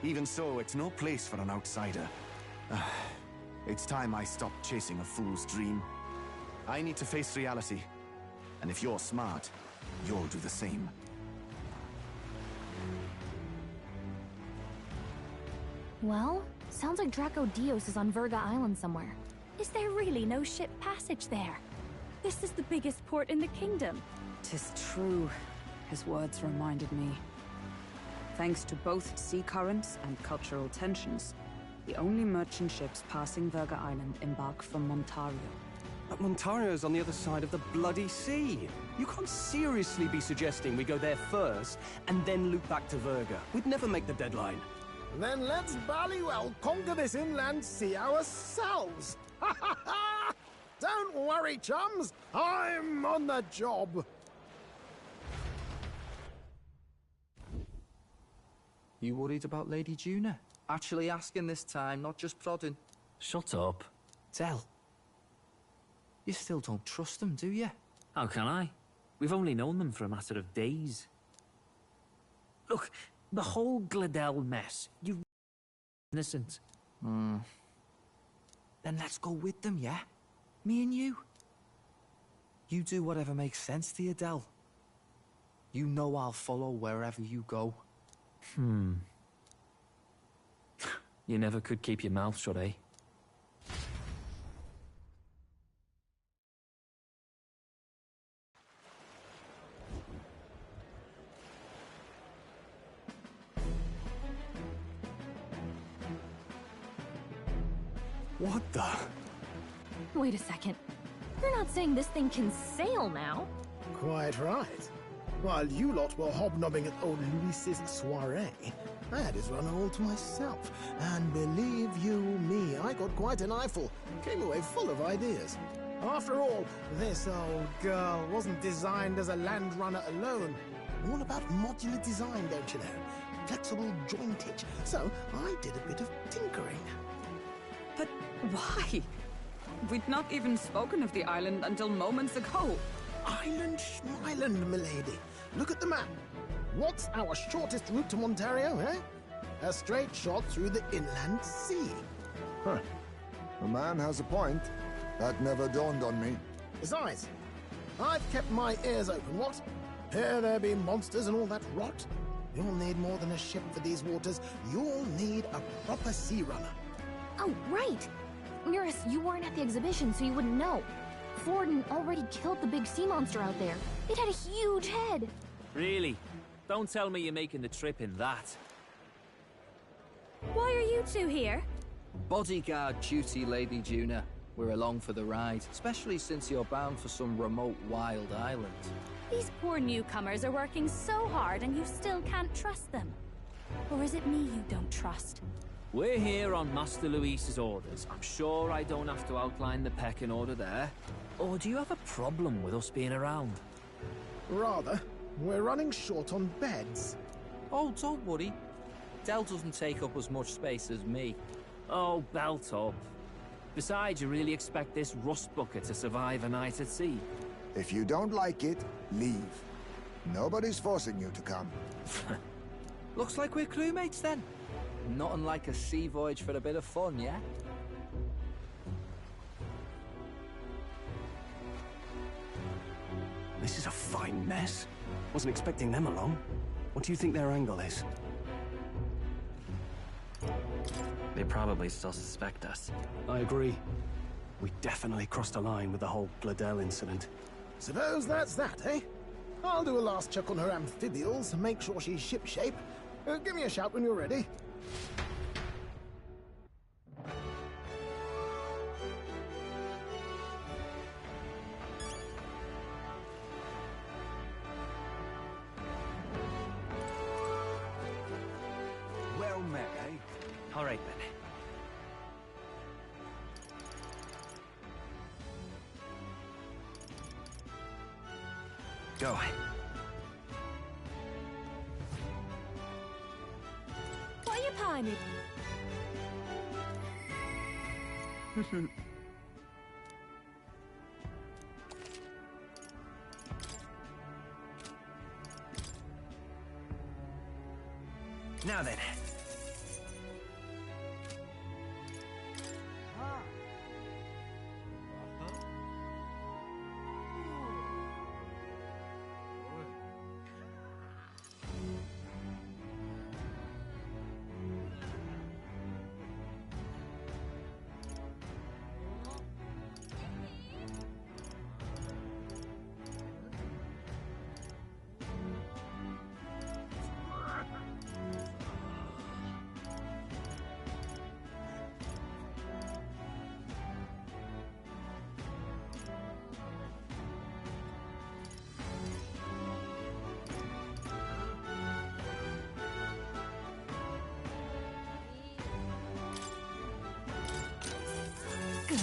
Even so, it's no place for an outsider. It's time I stopped chasing a fool's dream. I need to face reality, and if you're smart, you'll do the same. Well, sounds like Dracodios is on Verga Island somewhere. Is there really no ship passage there? This is the biggest port in the kingdom. 'Tis true. His words reminded me. Thanks to both sea currents and cultural tensions, the only merchant ships passing Verga Island embark from Montario. But Montario's on the other side of the bloody sea. You can't seriously be suggesting we go there first and then loop back to Verga. We'd never make the deadline. Then let's ballywell conquer this inland sea ourselves! Ha ha ha! Don't worry, chums! I'm on the job! You worried about Lady Juna? Actually asking this time, not just prodding. Shut up. Tell. You still don't trust them, do you? How can I? We've only known them for a matter of days. Look, the whole Gladell mess, you're innocent. Then let's go with them, yeah? Me and you. You do whatever makes sense to you, Del. You know I'll follow wherever you go. You never could keep your mouth shut, eh? What the? Wait a second. You're not saying this thing can sail now? Quite right. While you lot were hobnobbing at old Luis's soiree, I had his run all to myself. And believe you me, I got quite an eyeful. Came away full of ideas. After all, this old girl wasn't designed as a land runner alone. All about modular design, don't you know? Flexible jointage. So I did a bit of tinkering. But Why? We'd not even spoken of the island until moments ago. Island Schmyland, milady. Look at the map. What's our shortest route to Ontario, eh? A straight shot through the inland sea. Huh. The man has a point. That never dawned on me. Besides, I've kept my ears open, what? Here there be monsters and all that rot. You'll need more than a ship for these waters. You'll need a proper sea runner. Oh, right! Mirus, you weren't at the exhibition, so you wouldn't know. Forden already killed the big sea monster out there. It had a huge head. Really? Don't tell me you're making the trip in that. Why are you two here? Bodyguard duty, Lady Juna. We're along for the ride, especially since you're bound for some remote wild island. These poor newcomers are working so hard and you still can't trust them. Or is it me you don't trust? We're here on Master Luis's orders. I'm sure I don't have to outline the pecking order there. Or do you have a problem with us being around? Rather. We're running short on beds. Oh, don't worry. Del doesn't take up as much space as me. Oh, belt up. Besides, you really expect this rust bucket to survive a night at sea? If you don't like it, leave. Nobody's forcing you to come. Looks like we're crewmates then. Not unlike a sea voyage for a bit of fun, yeah? This is a fine mess. Wasn't expecting them along. What do you think their angle is? They probably still suspect us. I agree. We definitely crossed a line with the whole Gladell incident. Suppose that's that, eh? I'll do a last check on her amphibials and make sure she's shipshape. Give me a shout when you're ready. Well met, eh? All right, then. Go. What are you pining? Now then. Good.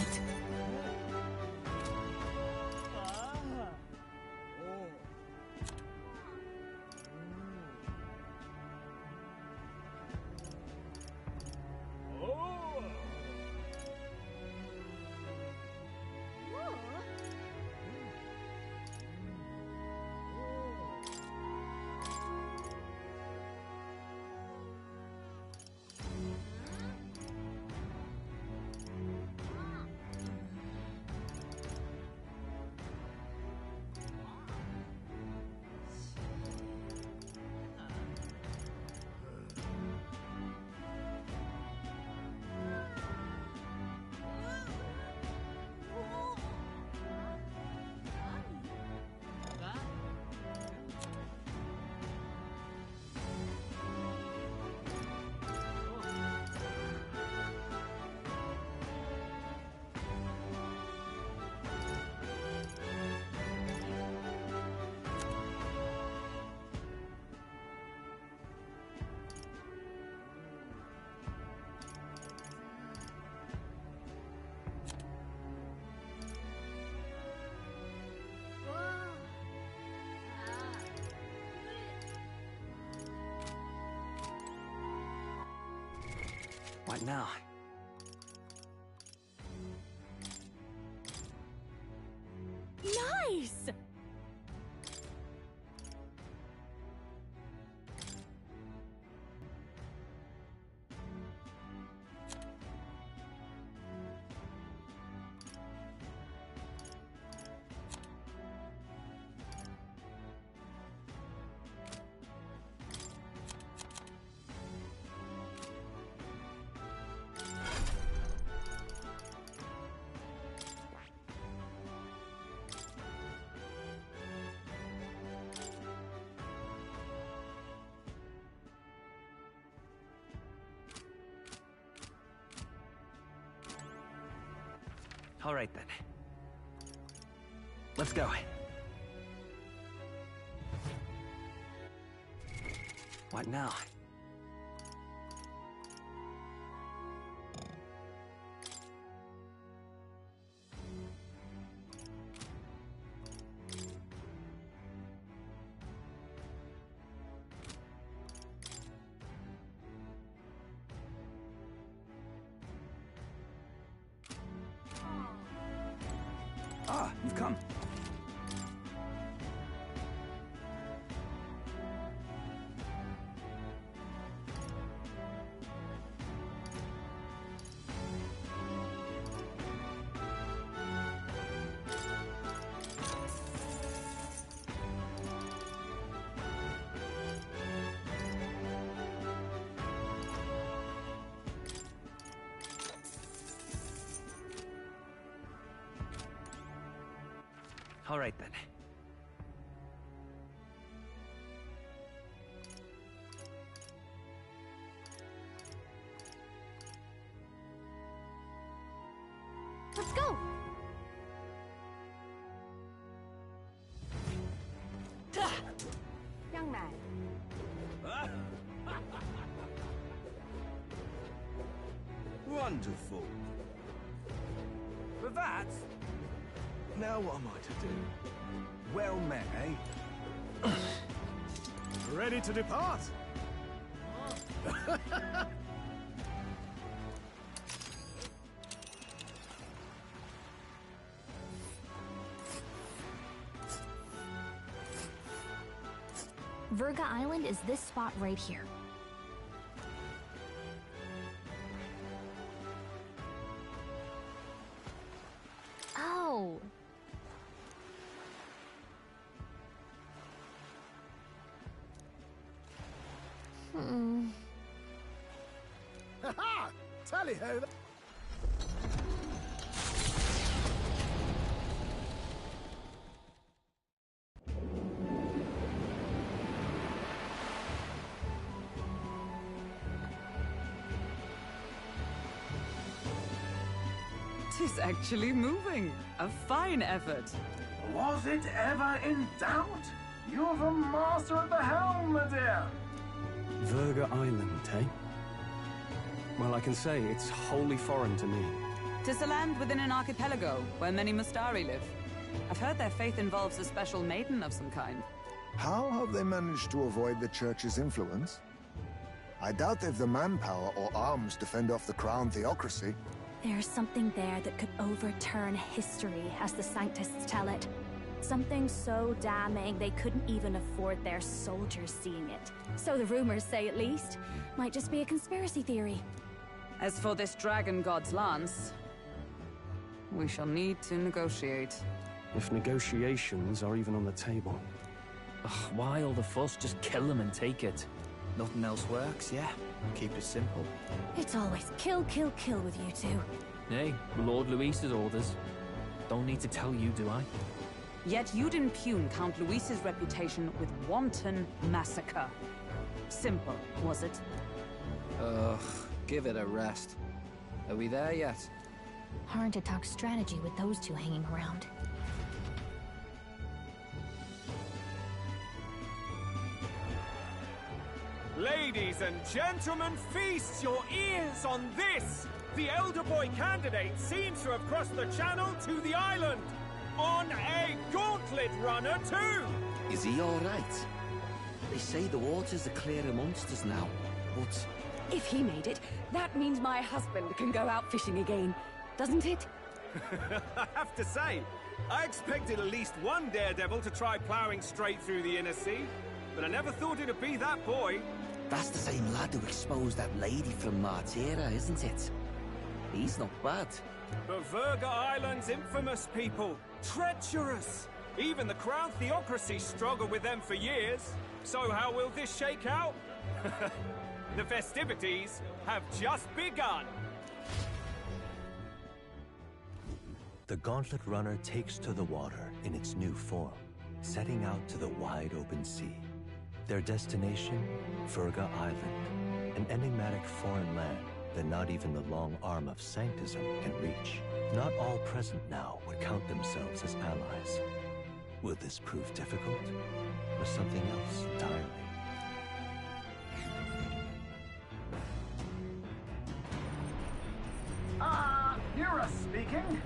What now? All right, then. Let's go. What now? Ah, you've come. All right, then. Let's go! Young man. Wonderful. But that... Now what am I to do? Well met, eh? Ready to depart? Verga Island is this spot right here. Oh. Ha-ha! Tally-ho! Tis actually moving. A fine effort. Was it ever in doubt? You're the master at the helm, my dear. Verga Island, eh? Well, I can say it's wholly foreign to me. 'Tis a land within an archipelago where many Mustari live. I've heard their faith involves a special maiden of some kind. How have they managed to avoid the Church's influence? I doubt they've the manpower or arms to fend off the crown theocracy. There's something there that could overturn history, as the Sanctists tell it. Something so damning they couldn't even afford their soldiers seeing it. So the rumors say, at least. Might just be a conspiracy theory. As for this dragon god's lance, we shall need to negotiate. If negotiations are even on the table. Ugh, why all the fuss? Just kill them and take it. Nothing else works, yeah. Keep it simple. It's always kill, kill, kill with you two. Hey, Lord Luis's orders. Don't need to tell you, do I? Yet you'd impugn Count Luis's reputation with wanton massacre. Simple, was it? Ugh, give it a rest. Are we there yet? Hard to talk strategy with those two hanging around. Ladies and gentlemen, feast your ears on this! The elder boy candidate seems to have crossed the channel to the island! On a gauntlet runner, too! Is he all right? They say the waters are clear amongst us now, but... If he made it, that means my husband can go out fishing again, doesn't it? I have to say, I expected at least one daredevil to try ploughing straight through the inner sea, but I never thought it'd be that boy. That's the same lad who exposed that lady from Martira, isn't it? He's not bad. But Verga Island's infamous people. Treacherous! Even the Crown Theocracy struggled with them for years. So how will this shake out? The festivities have just begun. The Gauntlet Runner takes to the water in its new form, setting out to the wide open sea. Their destination, Verga Island, an enigmatic foreign land that not even the long arm of Sanctism can reach. Not all present now would count themselves as allies. Will this prove difficult, or something else entirely? Nira speaking.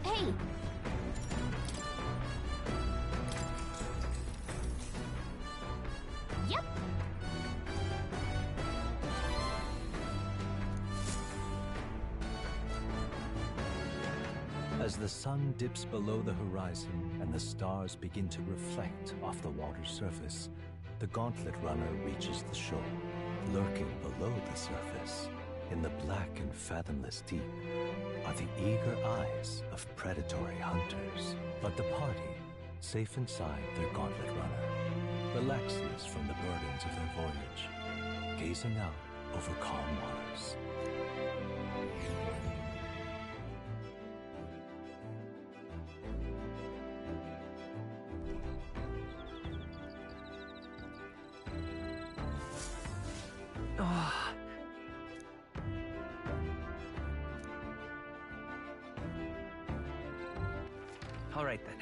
Hey! Yep. As the sun dips below the horizon and the stars begin to reflect off the water's surface, the Gauntlet Runner reaches the shore. Lurking below the surface, in the black and fathomless deep, are the eager eyes of predatory hunters. But the party, safe inside their Gauntlet Runner, relaxes from the burdens of their voyage, gazing out over calm waters. All right, then.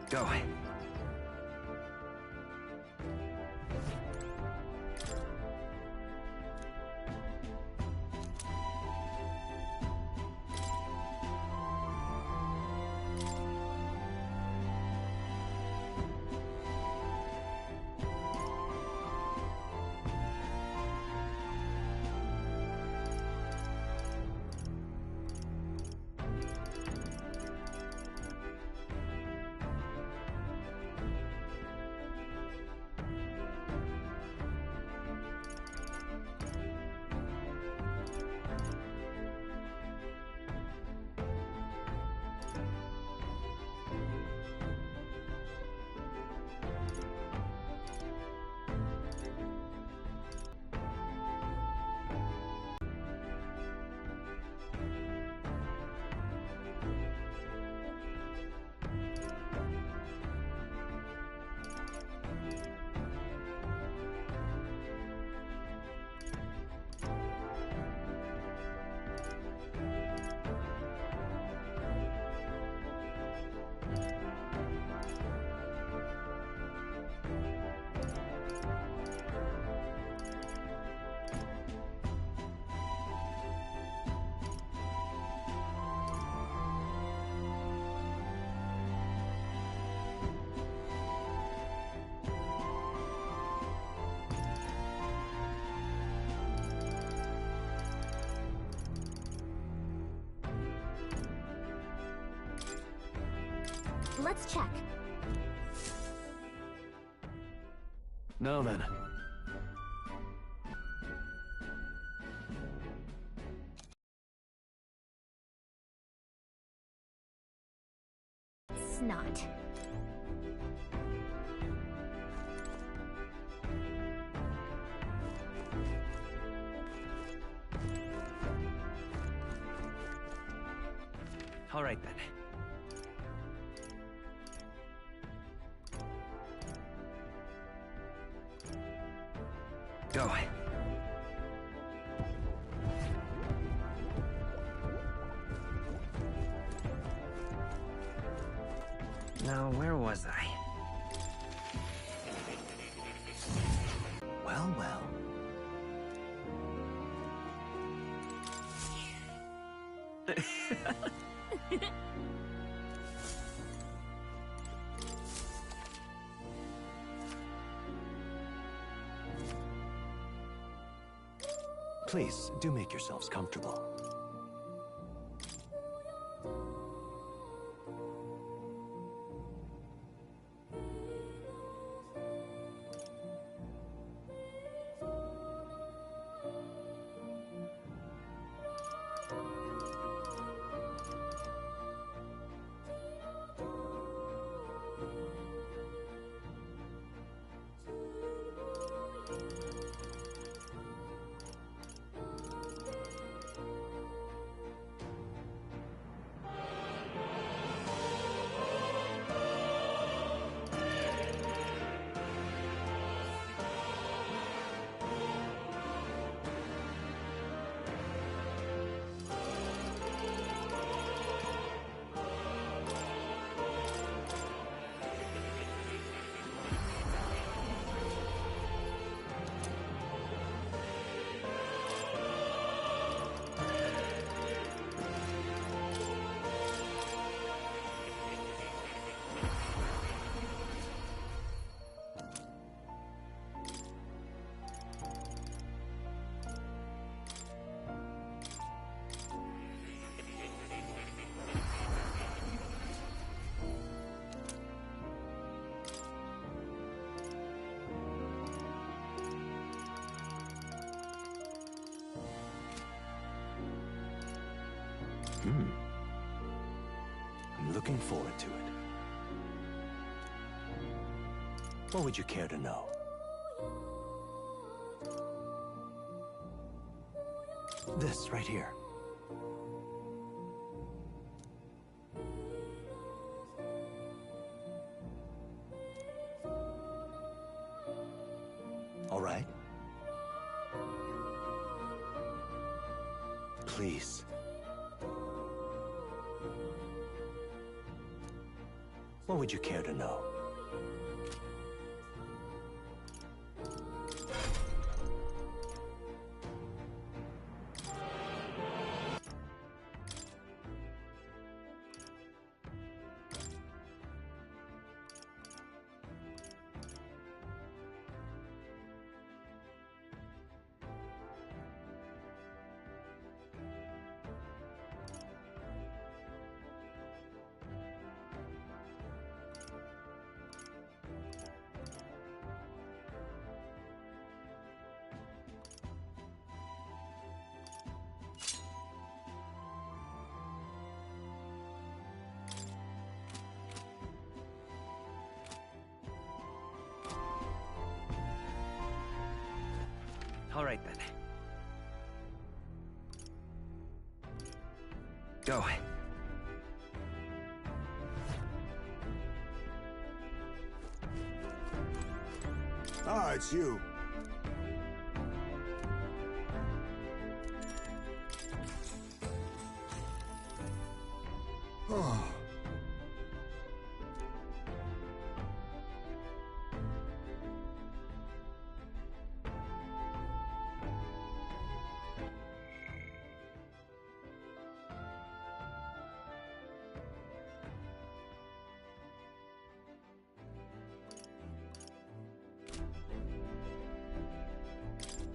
Go. Let's check. Now then. Snot. All right, then. Go. Now, where was I? Well, well. Please, do make yourselves comfortable. I'm looking forward to it. What would you care to know? This right here. All right? Please. What would you care to know? All right, then. Go. Ah, it's you. Oh.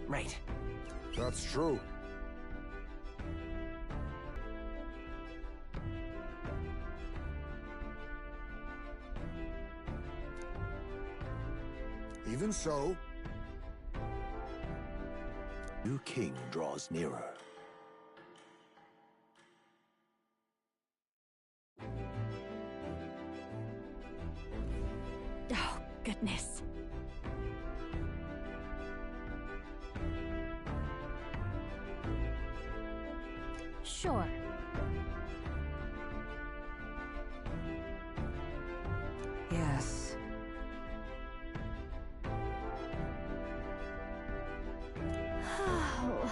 Right. That's true. Even so, New king draws nearer. Oh, goodness. Sure. Yes. Oh.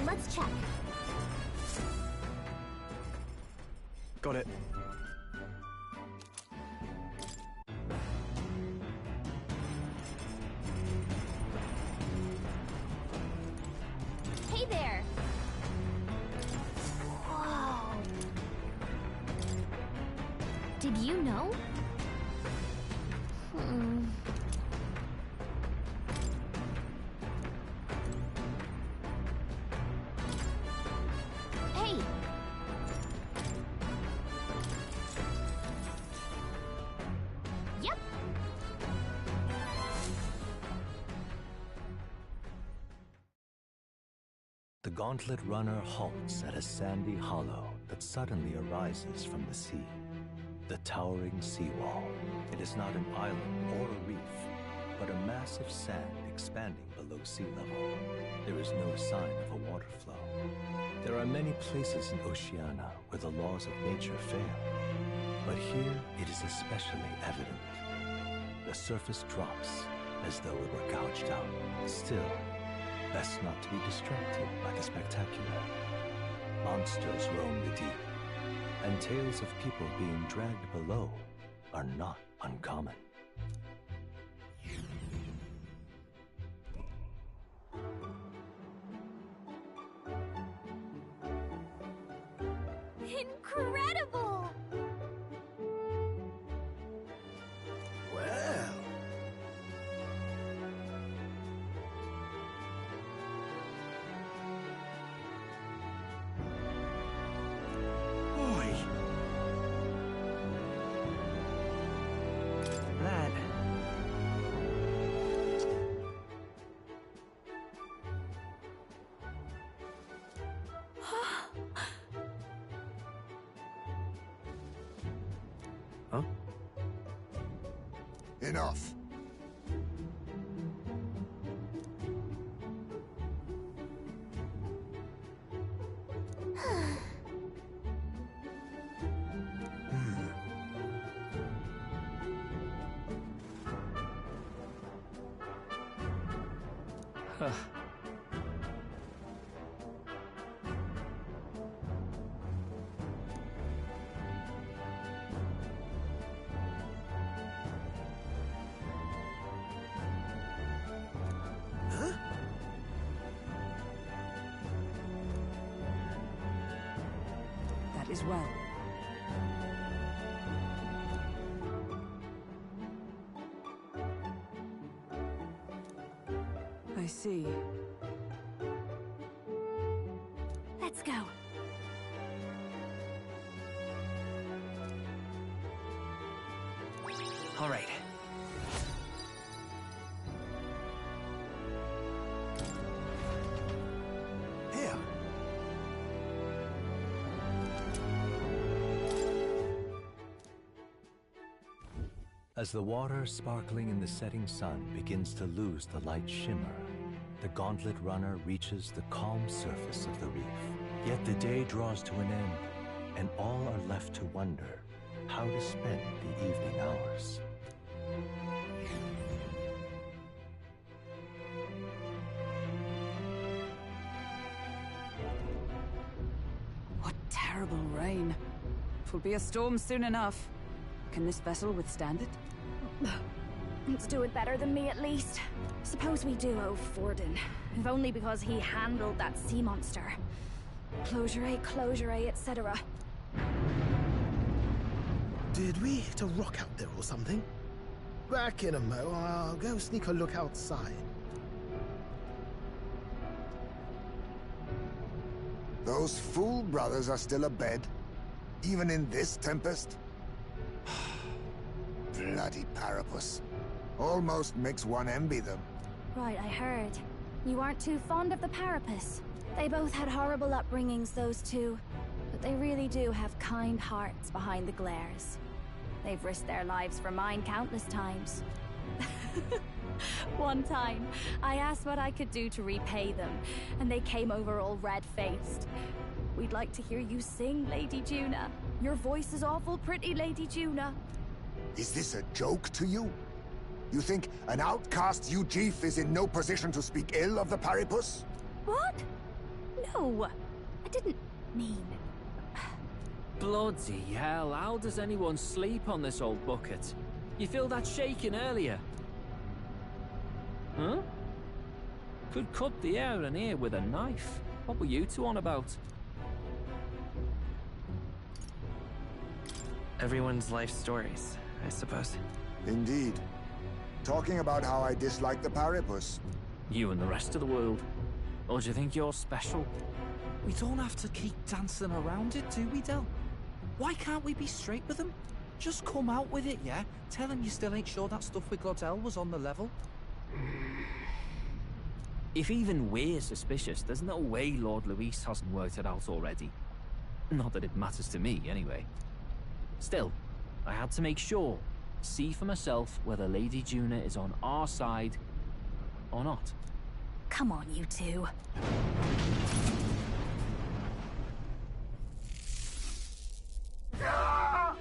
Let's check. Got it. Hey there! Whoa. Did you know? Hey! Yep. The gauntlet runner halts at a sandy hollow that suddenly arises from the sea. The towering seawall. It is not an island or a reef, but a mass of sand expanding below sea level. There is no sign of a water flow. There are many places in Oceania where the laws of nature fail, but here it is especially evident. The surface drops as though it were gouged out. Still, best not to be distracted by the spectacular. monsters roam the deep, and tales of people being dragged below are not uncommon. Incredible! Well. Boy. That. Huh? Enough. That is well. I see. Let's go. All right. Here. As the water sparkling in the setting sun begins to lose the light shimmer, the gauntlet runner reaches the calm surface of the reef. Yet the day draws to an end, and all are left to wonder how to spend the evening hours. What terrible rain. It will be a storm soon enough. Can this vessel withstand it? Let's do it better than me, at least. Suppose we do owe Forden, if only because he handled that sea monster. Closure, etc. Did we hit a rock out there or something? Back in a mo, I'll go sneak a look outside. Those fool brothers are still abed, even in this tempest? Bloody Parapus. Almost makes one envy them. Right, I heard. You aren't too fond of the Parapus. They both had horrible upbringings, those two. But they really do have kind hearts behind the glares. They've risked their lives for mine countless times. One time, I asked what I could do to repay them, and they came over all red-faced. We'd like to hear you sing, Lady Juna. Your voice is awful pretty, Lady Juna. Is this a joke to you? You think an outcast Ujeef is in no position to speak ill of the Paripus? What? No, I didn't mean... Bloody hell, how does anyone sleep on this old bucket? You feel that shaking earlier? Huh? Could cut the air in here with a knife. What were you two on about? Everyone's life stories, I suppose. Indeed. Talking about how I dislike the Paripus. You and the rest of the world. Or do you think you're special? We don't have to keep dancing around it, do we, Del? Why can't we be straight with him? Just come out with it, yeah? Tell him you still ain't sure that stuff with Glodell was on the level. If even we're suspicious, there's no way Lord Luis hasn't worked it out already. Not that it matters to me, anyway. Still, I had to make sure, see for myself whether Lady Juna is on our side or not. Come on, you two. Ah!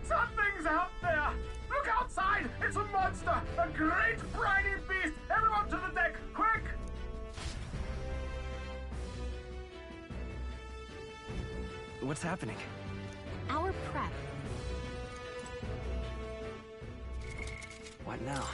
Something's out there! Look outside! It's a monster! A great briny beast! Everyone to the deck! Quick! What's happening? Our prep. What now?